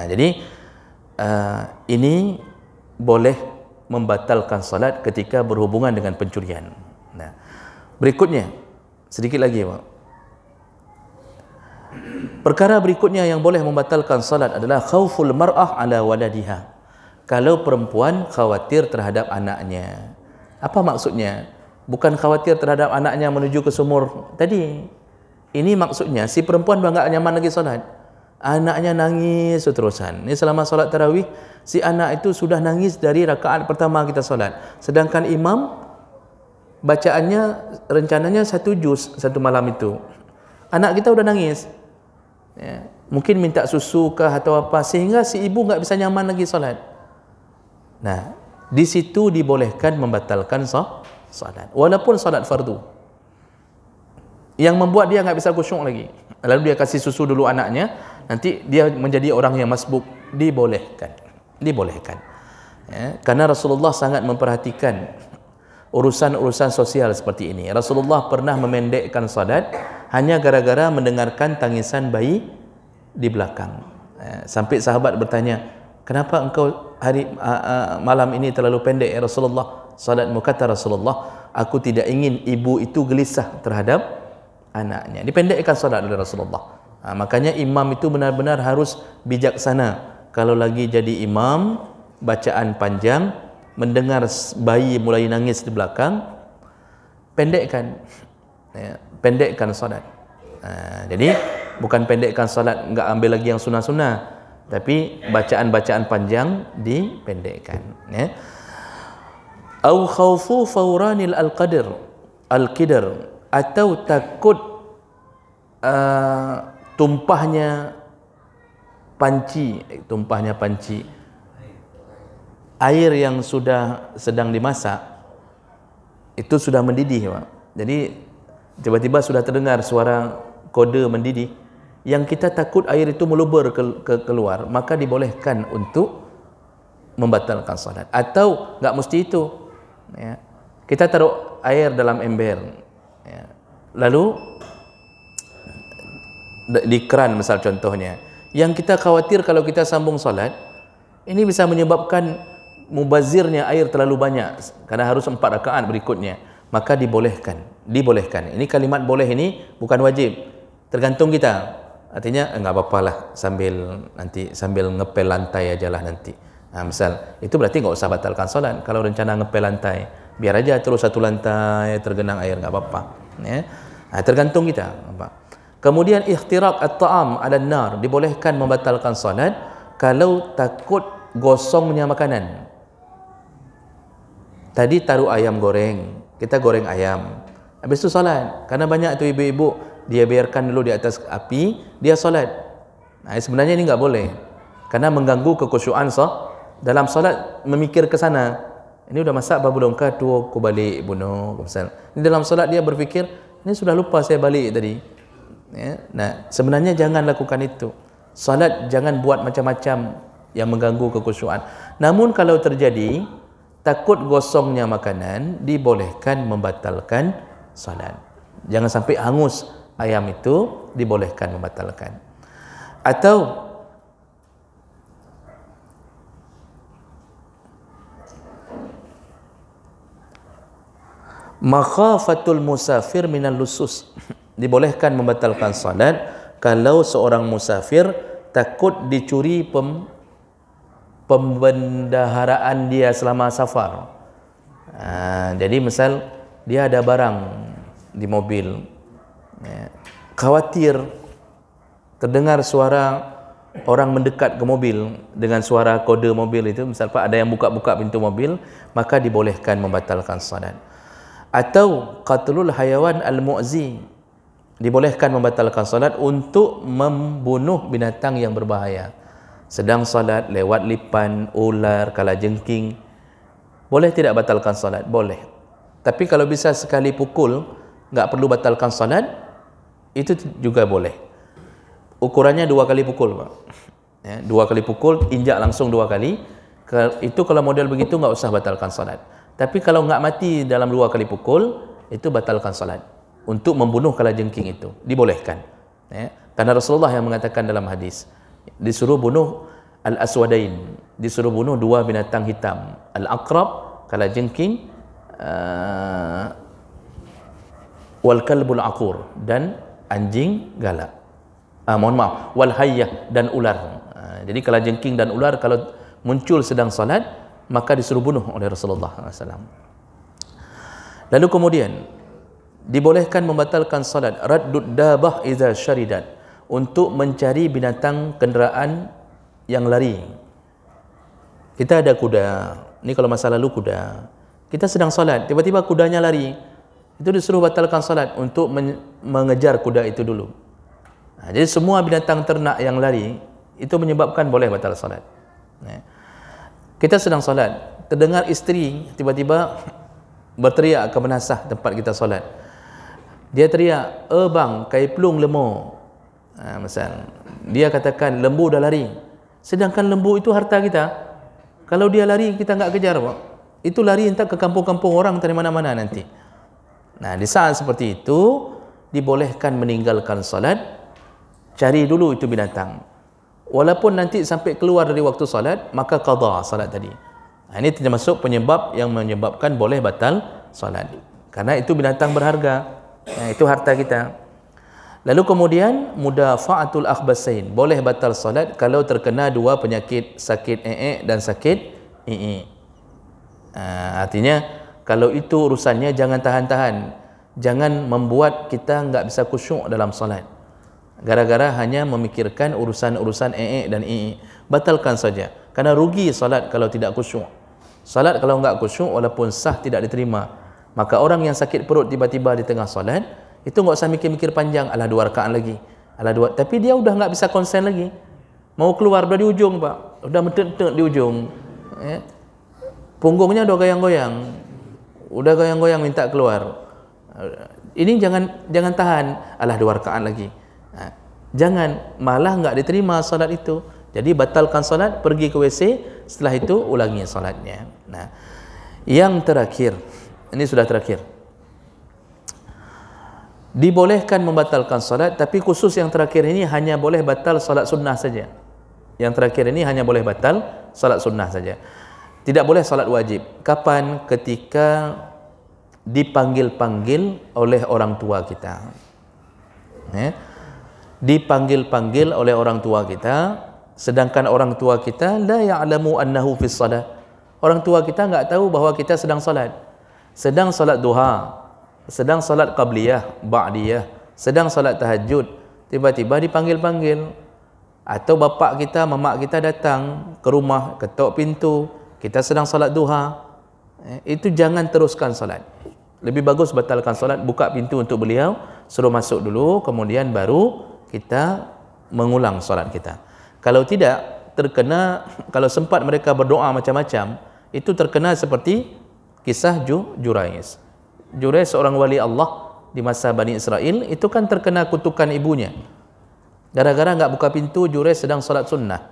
Jadi ini boleh membatalkan salat ketika berhubungan dengan pencurian. Nah, berikutnya sedikit lagi, Pak. Perkara berikutnya yang boleh membatalkan salat adalah khauful mar'ah ala waladiha. Kalau perempuan khawatir terhadap anaknya. Apa maksudnya? Bukan khawatir terhadap anaknya menuju ke sumur tadi. Ini maksudnya si perempuan dah enggak nyaman lagi salat. Anaknya nangis seterusan. Ini selama solat tarawih, si anak itu sudah nangis dari rakaat pertama kita solat. Sedangkan imam bacaannya rencananya 1 juz satu malam itu. Anak kita udah nangis. Ya, mungkin minta susu kah atau apa, sehingga si ibu nggak bisa nyaman lagi solat. Nah, di situ dibolehkan membatalkan solat, walaupun solat fardu. Yang membuat dia nggak bisa khusyuk lagi. Lalu dia kasih susu dulu anaknya, nanti dia menjadi orang yang masbuk, dibolehkan. Ya, karena Rasulullah sangat memperhatikan urusan-urusan sosial seperti ini. Rasulullah pernah memendekkan salat hanya gara-gara mendengarkan tangisan bayi di belakang. Ya, sampai sahabat bertanya, kenapa engkau malam ini terlalu pendek ya Rasulullah salatmu? Kata Rasulullah, aku tidak ingin ibu itu gelisah terhadap anaknya. Dipendekkan salat oleh Rasulullah. Makanya imam itu benar-benar harus bijaksana. Kalau lagi jadi imam, bacaan panjang, mendengar bayi mulai nangis di belakang, pendekkan, ya, pendekkan salat. Jadi bukan pendekkan salat, enggak ambil lagi yang sunnah-sunnah, tapi bacaan-bacaan panjang dipendekkan. Ya. Au khaufu fauranil al-qidr, atau takut tumpahnya panci air yang sudah sedang dimasak itu sudah mendidih, Pak. Jadi tiba-tiba sudah terdengar suara kode mendidih, yang kita takut air itu meluber keluar, maka dibolehkan untuk membatalkan salat. Atau nggak mesti itu, ya. Kita taruh air dalam ember, ya. Lalu di keran misal contohnya, yang kita khawatir kalau kita sambung salat ini bisa menyebabkan mubazirnya air terlalu banyak karena harus 4 rakaat berikutnya, maka dibolehkan. Ini kalimat boleh ini bukan wajib, tergantung kita. Artinya enggak apa-apalah sambil ngepel lantai ajalah nanti. Misal itu berarti enggak usah batalkan salat. Kalau rencana ngepel lantai, biar aja terus 1 lantai tergenang air, enggak apa-apa, ya. Tergantung kita, Pak. Kemudian ihtiraq at-ta'am 'ala an-nar, dibolehkan membatalkan salat kalau takut gosongnya makanan. Tadi taruh ayam goreng, kita goreng ayam, habis itu salat. Karena banyak tu ibu-ibu, dia biarkan dulu di atas api, dia salat. Sebenarnya ini enggak boleh, karena mengganggu kekhusyuan dalam salat, memikir ke sana. Ini udah masak apa belum? Kah tu aku balik bunuh. Ini dalam salat dia berfikir, ini sudah lupa saya balik tadi. Ya. Nah, sebenarnya jangan lakukan itu. Salat jangan buat macam-macam yang mengganggu kekhusyuan. Namun kalau terjadi takut gosongnya makanan, dibolehkan membatalkan salat. Jangan sampai hangus ayam itu, dibolehkan membatalkan. Atau Makhafatul musafir minal lusus. Dibolehkan membatalkan salat kalau seorang musafir takut dicuri pembendaharaan dia selama safar. Jadi misal dia ada barang di mobil, khawatir terdengar suara orang mendekat ke mobil dengan suara kode mobil itu, misal Pak ada yang buka-buka pintu mobil, maka dibolehkan membatalkan salat. Atau qatlul hayawan al-mu'zi, dibolehkan membatalkan salat untuk membunuh binatang yang berbahaya. Sedang salat lewat lipan, ular, kalajengking, boleh tidak batalkan salat? Boleh. Tapi kalau bisa sekali pukul, enggak perlu batalkan salat, itu juga boleh. Ukurannya 2 kali pukul, Pak. 2 kali pukul, injak langsung 2 kali. Itu kalau model begitu enggak usah batalkan salat. Tapi kalau enggak mati dalam 2 kali pukul, itu batalkan salat. Untuk membunuh kalajengking itu dibolehkan. Karena Rasulullah yang mengatakan dalam hadis, disuruh bunuh al-aswadain, disuruh bunuh 2 binatang hitam, al-aqrab, kalajengking, wal kalbul aqur, dan anjing galak. Wal hayyah, dan ular. Jadi kalajengking dan ular kalau muncul sedang salat, maka disuruh bunuh oleh Rasulullah SAW. Lalu kemudian dibolehkan membatalkan salat raddud dabah idza syaridat, untuk mencari binatang kenderaan yang lari. Kita ada kuda, ini kalau masa lalu kuda, kita sedang salat, tiba-tiba kudanya lari, itu disuruh batalkan salat untuk mengejar kuda itu dulu. Jadi semua binatang ternak yang lari itu menyebabkan boleh batal salat. Kita sedang salat, terdengar isteri tiba-tiba berteriak ke menasah tempat kita salat. Dia teriak, bang, kai pelung lembu. Misal dia katakan lembu dah lari, sedangkan lembu itu harta kita. Kalau dia lari, kita enggak kejar, Pak. Itu lari entah ke kampung-kampung orang, dari mana-mana nanti. Di saat seperti itu dibolehkan meninggalkan salat, cari dulu itu binatang. Walaupun nanti sampai keluar dari waktu salat, maka qada salat tadi. Ini termasuk penyebab yang menyebabkan boleh batal salat. Karena itu binatang berharga. Itu harta kita. Lalu kemudian mudafa'atul akhbasain, boleh batal salat kalau terkena 2 penyakit, sakit dan sakit artinya kalau itu urusannya jangan tahan-tahan, jangan membuat kita enggak bisa khusyuk dalam salat gara-gara hanya memikirkan urusan-urusan dan batalkan saja, karena rugi salat kalau tidak khusyuk. Salat kalau enggak khusyuk walaupun sah tidak diterima. Maka orang yang sakit perut tiba-tiba di tengah salat, itu enggak usah mikir-mikir panjang, alah 2 rakaat lagi, alah 2, tapi dia udah enggak bisa konsen lagi, mau keluar udah di ujung, Pak, udah mentek-tek di ujung, punggungnya udah goyang-goyang, udah goyang-goyang minta keluar. Ini jangan tahan, alah 2 rakaat lagi, jangan, malah enggak diterima salat itu. Jadi batalkan salat, pergi ke WC, setelah itu ulangi salatnya. Yang terakhir, ini sudah terakhir, dibolehkan membatalkan salat, tapi khusus yang terakhir ini hanya boleh batal salat sunnah saja. Yang terakhir ini hanya boleh batal salat sunnah saja. Tidak boleh salat wajib. Kapan? Ketika dipanggil-panggil oleh orang tua kita. Dipanggil-panggil oleh orang tua kita, sedangkan orang tua kita la ya'lamu annahu fis salat. Orang tua kita enggak tahu bahwa kita sedang salat. Sedang salat duha, sedang salat qabliyah, ba'diyah, sedang salat tahajud, tiba-tiba dipanggil-panggil. Atau bapak kita, mamak kita datang ke rumah, ketuk pintu, kita sedang salat duha. Itu jangan teruskan salat. Lebih bagus batalkan salat, buka pintu untuk beliau, suruh masuk dulu, kemudian baru kita mengulang salat kita. Kalau tidak, terkena, kalau sempat mereka berdoa macam-macam, itu terkena seperti kisah Jurais. Jurais seorang wali Allah di masa Bani Israel, itu kan terkena kutukan ibunya. Gara-gara enggak buka pintu, Jurais sedang salat sunnah.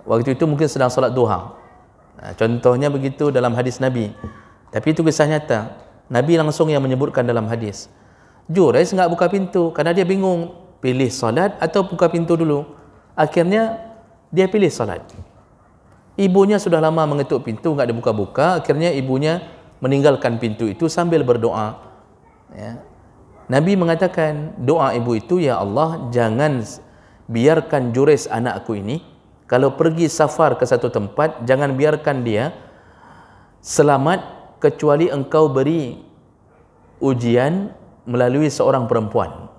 Waktu itu mungkin sedang salat duha. Contohnya begitu dalam hadis Nabi. Tapi itu kisah nyata. Nabi langsung yang menyebutkan dalam hadis. Jurais enggak buka pintu karena dia bingung pilih salat atau buka pintu dulu. Akhirnya dia pilih salat. Ibunya sudah lama mengetuk pintu, enggak dibuka-buka, akhirnya ibunya meninggalkan pintu itu sambil berdoa. Ya. Nabi mengatakan doa ibu itu, ya Allah, jangan biarkan Jurais anakku ini kalau pergi safar ke satu tempat, jangan biarkan dia selamat kecuali engkau beri ujian melalui seorang perempuan.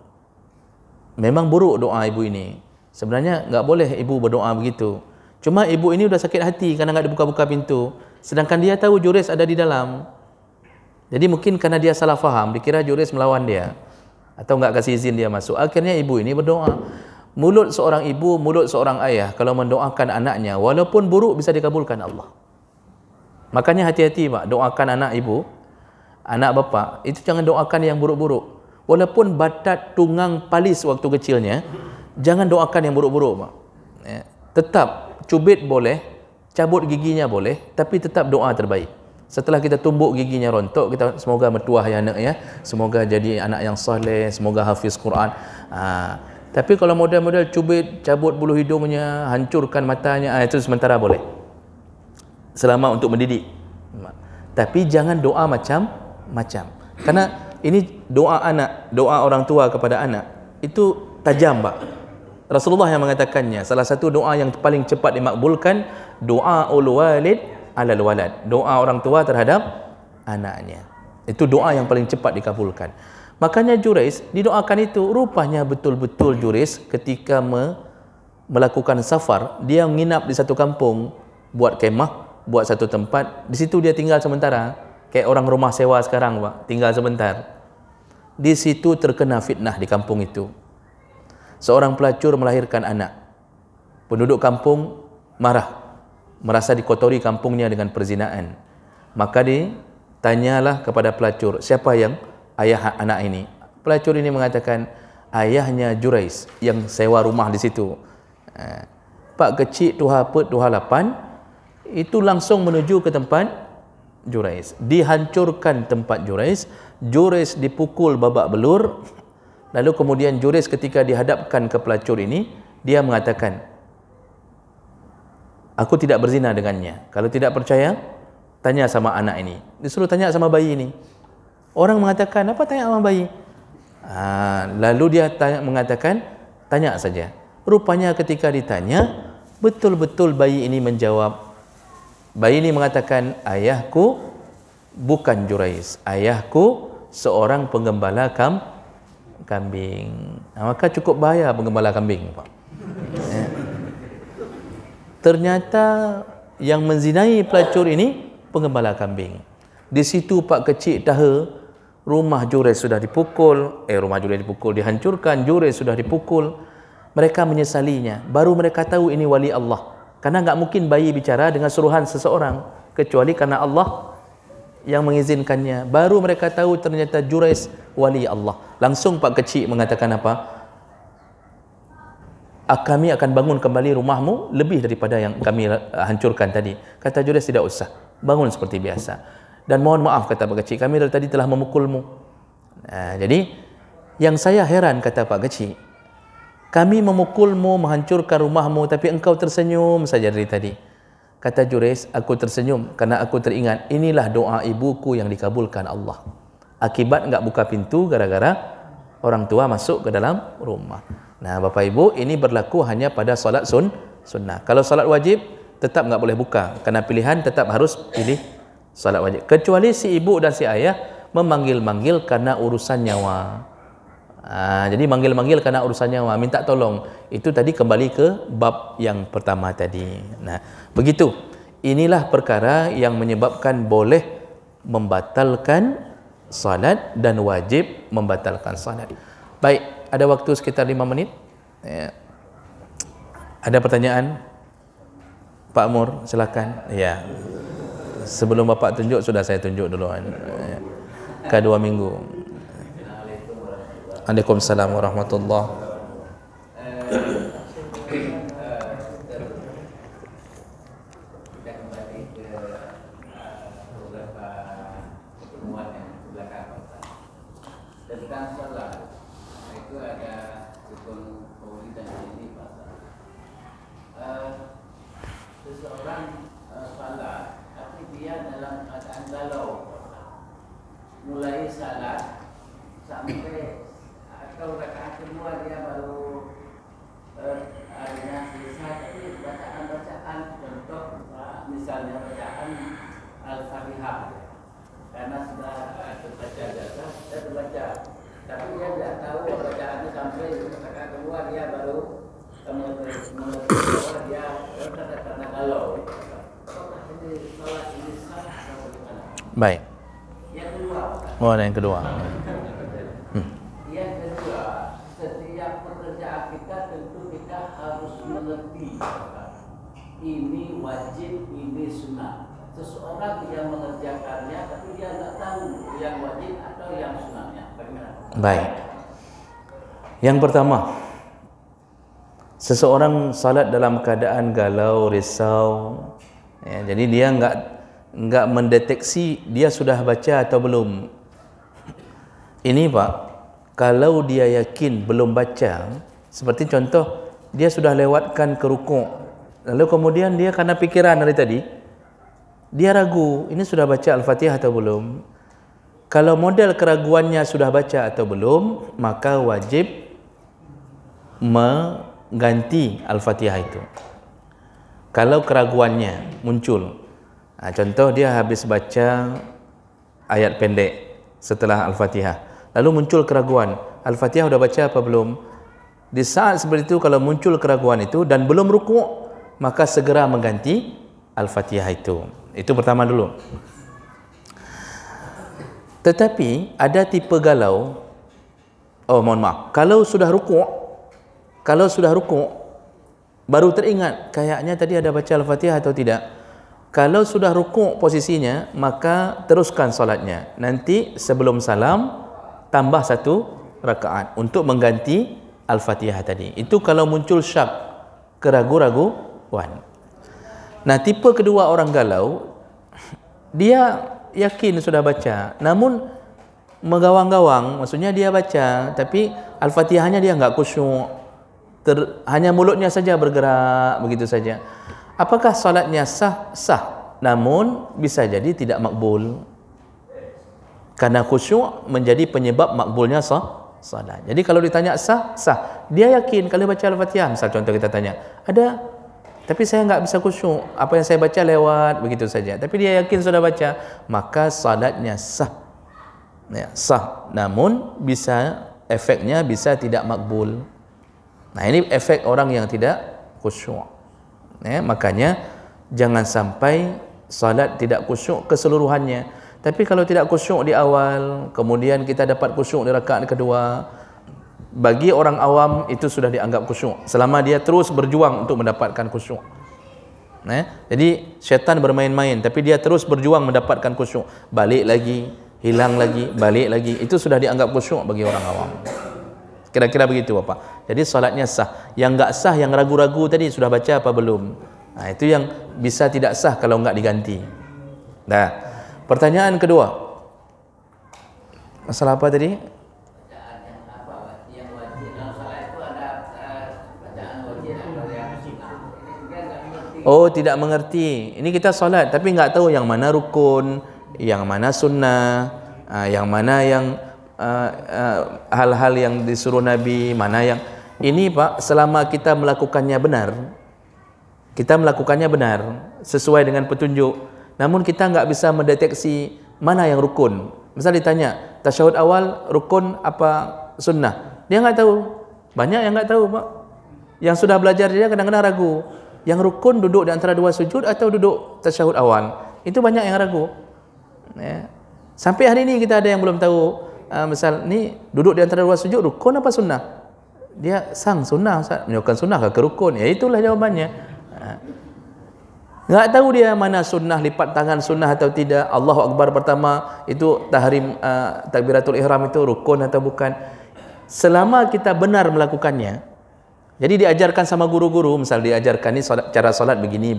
Memang buruk doa ibu ini. Sebenarnya enggak boleh ibu berdoa begitu. Cuma ibu ini sudah sakit hati kerana enggak dibuka-buka pintu. Sedangkan dia tahu Jurais ada di dalam. Jadi mungkin karena dia salah faham, dikira Jurais melawan dia atau enggak kasih izin dia masuk. Akhirnya ibu ini berdoa. Mulut seorang ibu, mulut seorang ayah kalau mendoakan anaknya walaupun buruk bisa dikabulkan Allah. Makanya hati-hati Pak, doakan anak ibu, anak bapa, itu jangan doakan yang buruk-buruk. Walaupun batat tunggang palis waktu kecilnya, jangan doakan yang buruk-buruk Pak. Ya. Tetap cubit boleh, cabut giginya boleh, tapi tetap doa terbaik. Setelah kita tumbuk giginya rontok, kita semoga mertuah ya anak ya, semoga jadi anak yang soleh, semoga hafiz Quran. Tapi kalau model-model cubit, cabut bulu hidungnya, hancurkan matanya, itu sementara boleh. Selama untuk mendidik. Tapi jangan doa macam-macam. Karena ini doa anak, doa orang tua kepada anak, itu tajam Pak. Rasulullah yang mengatakannya, salah satu doa yang paling cepat dimakbulkan, doa ul walid alal walad, doa orang tua terhadap anaknya. Itu doa yang paling cepat dikabulkan. Makanya Jurais didoakan itu, rupanya betul-betul Jurais ketika melakukan safar, dia menginap di satu kampung, buat kemah, buat satu tempat, di situ dia tinggal sementara, kayak orang rumah sewa sekarang Pak, tinggal sebentar. Di situ terkena fitnah di kampung itu. Seorang pelacur melahirkan anak. Penduduk kampung marah, merasa dikotori kampungnya dengan perzinaan. Maka ditanyalah kepada pelacur, siapa yang ayah anak ini? Pelacur ini mengatakan, ayahnya Jurais yang sewa rumah di situ. Pak kecil tuha pet tuha lapan itu langsung menuju ke tempat Jurais. Dihancurkan tempat Jurais. Jurais dipukul babak belur. Lalu kemudian Jurais ketika dihadapkan ke pelacur ini, dia mengatakan, aku tidak berzina dengannya. Kalau tidak percaya, tanya sama anak ini. Disuruh tanya sama bayi ini. Orang mengatakan, apa tanya sama bayi? Lalu dia mengatakan, tanya saja. Rupanya ketika ditanya, betul-betul bayi ini menjawab. Bayi ini mengatakan, ayahku bukan Jurais. Ayahku seorang penggembala kambing. Maka cukup bahaya penggembala kambing Pak. Ternyata yang menzinai pelacur ini penggembala kambing. Di situ Pak kecil tahu rumah Jurais sudah dipukul, dihancurkan, Jurais sudah dipukul. Mereka menyesalinya. Baru mereka tahu ini wali Allah. Karena enggak mungkin bayi bicara dengan suruhan seseorang kecuali karena Allah yang mengizinkannya. Baru mereka tahu ternyata Jurais wali Allah. Langsung Pak kecil mengatakan apa? Kami akan bangun kembali rumahmu lebih daripada yang kami hancurkan tadi. Kata Jurais, tidak usah, bangun seperti biasa. Dan mohon maaf, kata Pak kecil, kami dari tadi telah memukulmu. Jadi yang saya heran, kata Pak kecil, kami memukulmu, menghancurkan rumahmu, tapi engkau tersenyum saja dari tadi. Kata Jurais, aku tersenyum karena aku teringat inilah doa ibuku yang dikabulkan Allah. Akibat enggak buka pintu gara-gara orang tua masuk ke dalam rumah. Nah, Bapak Ibu, ini berlaku hanya pada solat sunnah. Kalau solat wajib tetap enggak boleh buka, karena pilihan tetap harus pilih solat wajib. Kecuali si ibu dan si ayah memanggil-manggil karena urusan nyawa. Jadi manggil-manggil karena urusan nyawa, minta tolong. Itu tadi kembali ke bab yang pertama tadi. Nah, begitu. Inilah perkara yang menyebabkan boleh membatalkan salat dan wajib membatalkan salat. Baik, ada waktu sekitar 5 menit. Ya. Ada pertanyaan? Pak Mur, silakan. Ya. Sebelum Bapak tunjuk, sudah saya tunjuk duluan. Ya. Kedua minggu. Waalaikumsalam warahmatullahi wabarakatuh. Seseorang salat, tapi dia dalam keadaan galau. misalnya bacaan Al-Fatihah, karena sudah terbaca jasa, saya terbaca, tapi dia tidak tahu bacaannya sampai kata keluar, dia baru mengerti bahwa dia karena galau. Apakah ini salat ini sah atau bagaimana? Baik. Yang kedua. Oh, ada yang kedua. Yang kedua, setiap pekerjaan kita tentu kita harus mengerti ini wajib, ini sunnah. Seseorang yang mengerjakannya tapi dia tidak tahu yang wajib atau yang sunnahnya. Bagaimana? Baik. Yang pertama, seseorang salat dalam keadaan galau, risau, ya, jadi dia enggak mendeteksi dia sudah baca atau belum. Ini Pak, kalau dia yakin belum baca, seperti contoh dia sudah lewatkan ke rukuk, lalu kemudian dia karena pikiran dari tadi, dia ragu, ini sudah baca Al-Fatihah atau belum. Kalau model keraguannya sudah baca atau belum, maka wajib mengganti Al-Fatihah itu. Kalau keraguannya muncul, contoh dia habis baca ayat pendek setelah Al-Fatihah, lalu muncul keraguan, Al-Fatihah sudah baca apa belum? Di saat seperti itu, kalau muncul keraguan itu dan belum rukuk, maka segera mengganti Al-Fatihah itu. Itu pertama dulu. Tetapi ada tipe galau. Oh, mohon maaf. Kalau sudah rukuk baru teringat kayaknya tadi ada baca Al-Fatihah atau tidak. Kalau sudah rukuk posisinya, maka teruskan solatnya. Nanti sebelum salam tambah 1 rakaat untuk mengganti Al-Fatihah tadi. Itu kalau muncul syak, keraguan. Nah, tipe kedua orang galau, dia yakin sudah baca, namun menggawang-gawang, maksudnya dia baca, tapi Al-Fatihahnya dia enggak khusyuk, hanya mulutnya saja bergerak, begitu saja. Apakah salatnya sah? Sah, namun bisa jadi tidak makbul, karena khusyuk menjadi penyebab makbulnya salat. Jadi kalau ditanya sah, sah. Dia yakin kalau baca Al-Fatihah, misal contoh kita tanya, ada tapi saya enggak bisa khusyuk, apa yang saya baca lewat, begitu saja. Tapi dia yakin sudah baca, maka salatnya sah. Ya, sah. Namun bisa efeknya bisa tidak makbul. Nah, ini efek orang yang tidak khusyuk. Ya, makanya jangan sampai salat tidak khusyuk keseluruhannya. Tapi kalau tidak khusyuk di awal, kemudian kita dapat khusyuk di rakaat kedua, bagi orang awam itu sudah dianggap khusyuk selama dia terus berjuang untuk mendapatkan khusyuk. Jadi syaitan bermain-main, tapi dia terus berjuang mendapatkan khusyuk, balik lagi, hilang lagi, balik lagi, itu sudah dianggap khusyuk bagi orang awam. Kira-kira begitu Bapak. Jadi salatnya sah. Yang enggak sah, yang ragu-ragu tadi sudah baca apa belum, nah itu yang bisa tidak sah kalau enggak diganti. Nah, pertanyaan kedua, masalah apa tadi? Oh, tidak mengerti. Ini kita solat tapi enggak tahu yang mana rukun, yang mana sunnah, yang mana yang hal-hal yang disuruh Nabi, mana yang ini Pak. Selama kita melakukannya benar, sesuai dengan petunjuk, namun kita enggak bisa mendeteksi mana yang rukun. Misal ditanya tasyahud awal rukun apa sunnah, dia enggak tahu. Banyak yang enggak tahu Pak. Yang sudah belajar dia kadang-kadang ragu, yang rukun duduk di antara 2 sujud atau duduk tasyahud awal. Itu banyak yang ragu. Ya. Sampai hari ini kita ada yang belum tahu. Misal ni duduk di antara 2 sujud rukun apa sunnah? Dia sang sunnah, Ustaz. Menyokong sunnah ke rukun? Ya itulah jawabannya. Enggak tahu dia mana sunnah, lipat tangan sunnah atau tidak. Allahu Akbar pertama itu tahrim, takbiratul ihram itu rukun atau bukan. Selama kita benar melakukannya. Jadi diajarkan sama guru-guru, misal diajarkan ini cara solat begini,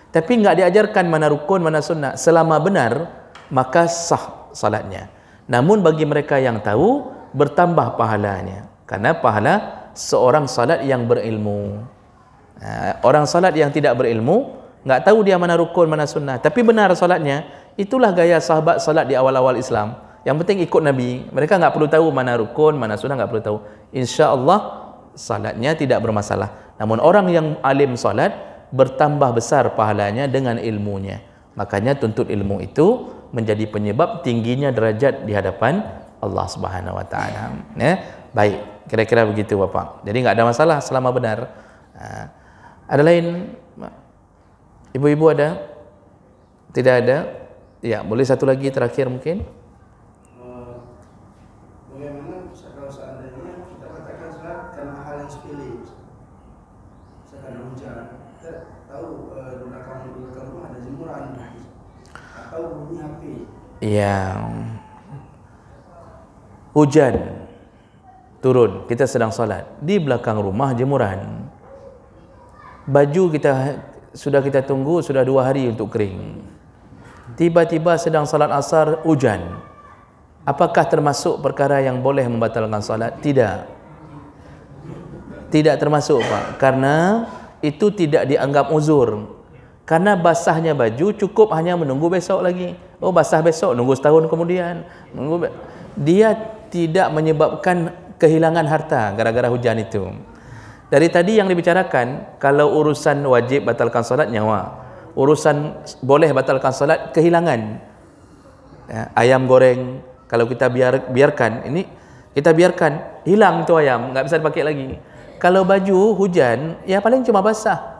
tapi enggak diajarkan mana rukun, mana sunnah. Selama benar, maka sah salatnya. Namun bagi mereka yang tahu, bertambah pahalanya. Karena pahala seorang salat yang berilmu. Orang salat yang tidak berilmu, enggak tahu dia mana rukun, mana sunnah, tapi benar salatnya. Itulah gaya sahabat salat di awal-awal Islam. Yang penting ikut Nabi. Mereka enggak perlu tahu mana rukun, mana sunnah, enggak perlu tahu. Insya Allah salatnya tidak bermasalah. Namun orang yang alim salat, bertambah besar pahalanya dengan ilmunya. Makanya tuntut ilmu itu menjadi penyebab tingginya derajat di hadapan Allah Subhanahu wa taala. Ya, baik, kira-kira begitu Bapak. Jadi enggak ada masalah selama benar. Ada lain? Ibu-ibu ada? Tidak ada? Ya, boleh satu lagi terakhir mungkin. Bagaimana kalau seandainya kita katakan salat karena hal yang sepele, misalkan hujan, kita tahu di belakang rumah ada jemuran atau bunyi HP. Ya, hujan turun, kita sedang salat, di belakang rumah jemuran, baju kita tunggu sudah 2 hari untuk kering, tiba-tiba sedang salat asar hujan. Apakah termasuk perkara yang boleh membatalkan salat? Tidak termasuk Pak, karena itu tidak dianggap uzur. Karena basahnya baju cukup hanya menunggu besok lagi. Oh, basah besok, nunggu setahun kemudian. Dia tidak menyebabkan kehilangan harta gara-gara hujan itu. Dari tadi yang dibicarakan, kalau urusan wajib batalkan salat nyawa, urusan boleh batalkan salat kehilangan. Ya, ayam goreng, kalau kita biarkan, ini kita biarkan, hilang tu ayam, nggak bisa dipakai lagi. Kalau baju hujan, ya paling cuma basah.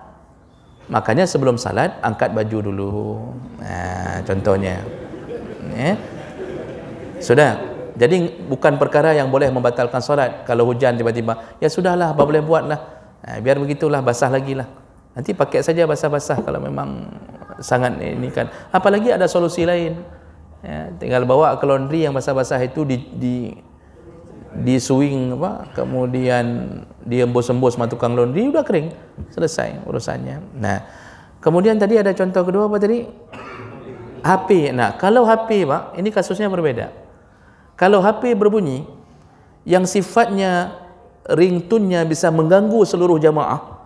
Makanya sebelum salat angkat baju dulu. Nah, contohnya. Ya. Sudah. Jadi bukan perkara yang boleh membatalkan salat. Kalau hujan tiba-tiba, ya sudahlah, apa boleh buatlah. Nah, biar begitulah, basah lagi lah. Nanti pakai saja basah-basah kalau memang sangat ini kan. Apalagi ada solusi lain. Ya, tinggal bawa ke laundry yang basah-basah itu di swing apa, kemudian diembus-embus sama tukang laundry, udah kering, selesai urusannya. Nah, kemudian tadi ada contoh kedua apa tadi? HP. Nah, kalau HP Pak, ini kasusnya berbeda. Kalau HP berbunyi yang sifatnya ringtone-nya bisa mengganggu seluruh jamaah,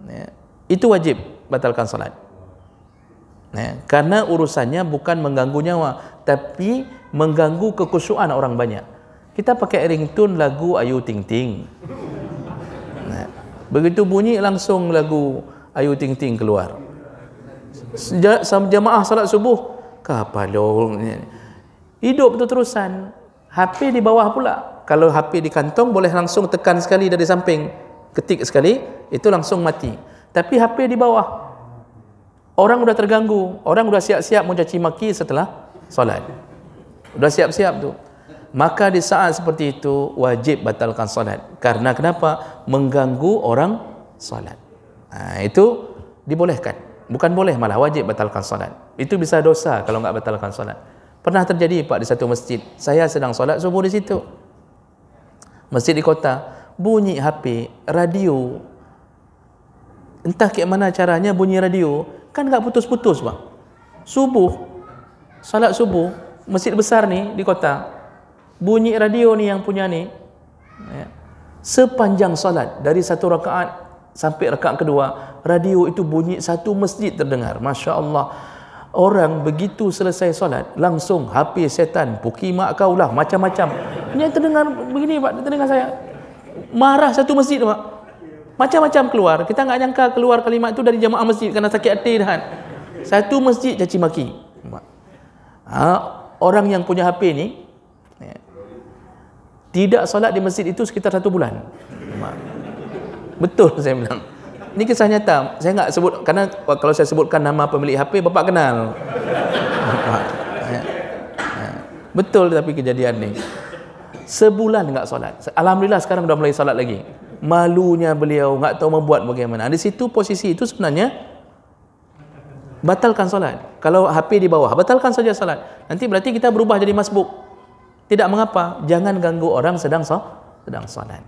ya, itu wajib batalkan salat. Nah, karena urusannya bukan mengganggu nyawa, tapi mengganggu kekhusyuan orang banyak. Kita pakai ringtone lagu Ayu Ting Ting. Nah, begitu bunyi langsung lagu Ayu Ting Ting keluar. Jamaah salat subuh, kapalo hidup tu terusan. HP di bawah pula. Kalau HP di kantong boleh langsung tekan sekali dari samping, ketik sekali, itu langsung mati. Tapi HP di bawah, orang sudah terganggu, orang sudah siap-siap mau caci maki setelah solat, sudah siap-siap tu. Maka di saat seperti itu wajib batalkan solat. Karena kenapa? Mengganggu orang solat. Nah, itu dibolehkan, bukan boleh, malah wajib batalkan solat. Itu bisa dosa kalau enggak batalkan solat. Pernah terjadi Pak di satu masjid, saya sedang solat subuh di situ, masjid di kota, bunyi HP, radio. Entah ke mana caranya bunyi radio, kan enggak putus-putus Pak. Subuh, salat subuh, masjid besar ni di kota, bunyi radio ni yang punya ni, ya, sepanjang salat dari satu rakaat sampai rakaat kedua, radio itu bunyi satu masjid terdengar. Masya Allah, orang begitu selesai salat langsung HP setan, puki mak kau lah, macam-macam. Ini terdengar begini Pak, terdengar saya marah satu masjid Pak, macam-macam keluar. Kita enggak nyangka keluar kalimat itu dari jamaah masjid kerana sakit hati dah. Satu masjid caci maki. Orang yang punya HP ni tidak solat di masjid itu sekitar 1 bulan. Betul saya bilang. Ini kisah nyata. Saya enggak sebut, karena kalau saya sebutkan nama pemilik HP Bapak kenal. Betul tapi kejadian ni. Sebulan enggak solat. Alhamdulillah sekarang dah mulai solat lagi. Malunya beliau enggak tahu membuat bagaimana. Di situ posisi itu sebenarnya batalkan solat. Kalau HP di bawah, batalkan saja solat. Nanti berarti kita berubah jadi masbuk. Tidak mengapa, jangan ganggu orang sedang solat.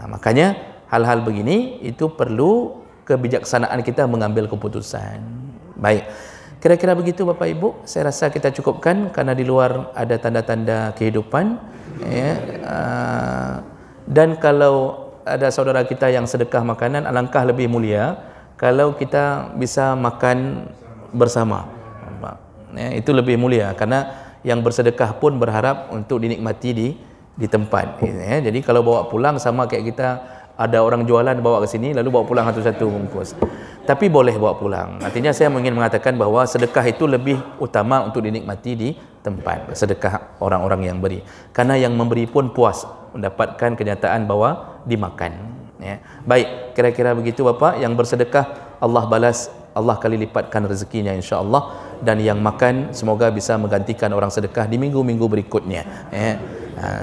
Makanya hal-hal begini itu perlu kebijaksanaan kita mengambil keputusan. Baik, kira-kira begitu Bapak Ibu. Saya rasa kita cukupkan karena di luar ada tanda-tanda kehidupan. Ya, dan kalau ada saudara kita yang sedekah makanan, alangkah lebih mulia kalau kita bisa makan bersama. Ya, itu lebih mulia karena yang bersedekah pun berharap untuk dinikmati di tempat. Ya, jadi kalau bawa pulang sama kayak kita ada orang jualan bawa ke sini lalu bawa pulang satu-satu bungkus. Tapi boleh bawa pulang. Artinya saya ingin mengatakan bahawa sedekah itu lebih utama untuk dinikmati di tempat. Sedekah orang-orang yang beri. Karena yang memberi pun puas mendapatkan kenyataan bahawa dimakan. Ya. Baik, kira-kira begitu Bapak. Yang bersedekah Allah balas, Allah kali lipatkan rezekinya insya-Allah, dan yang makan semoga bisa menggantikan orang sedekah di minggu-minggu berikutnya. Ya.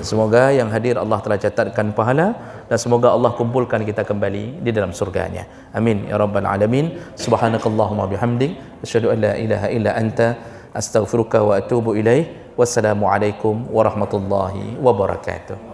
Semoga yang hadir Allah telah catatkan pahala, dan semoga Allah kumpulkan kita kembali di dalam surganya. Amin ya rabbal alamin. Subhanakallahumma bihamdik asyhadu an la ilaha illa anta astaghfiruka wa atubu ilaik. Wassalamualaikum warahmatullahi wabarakatuh.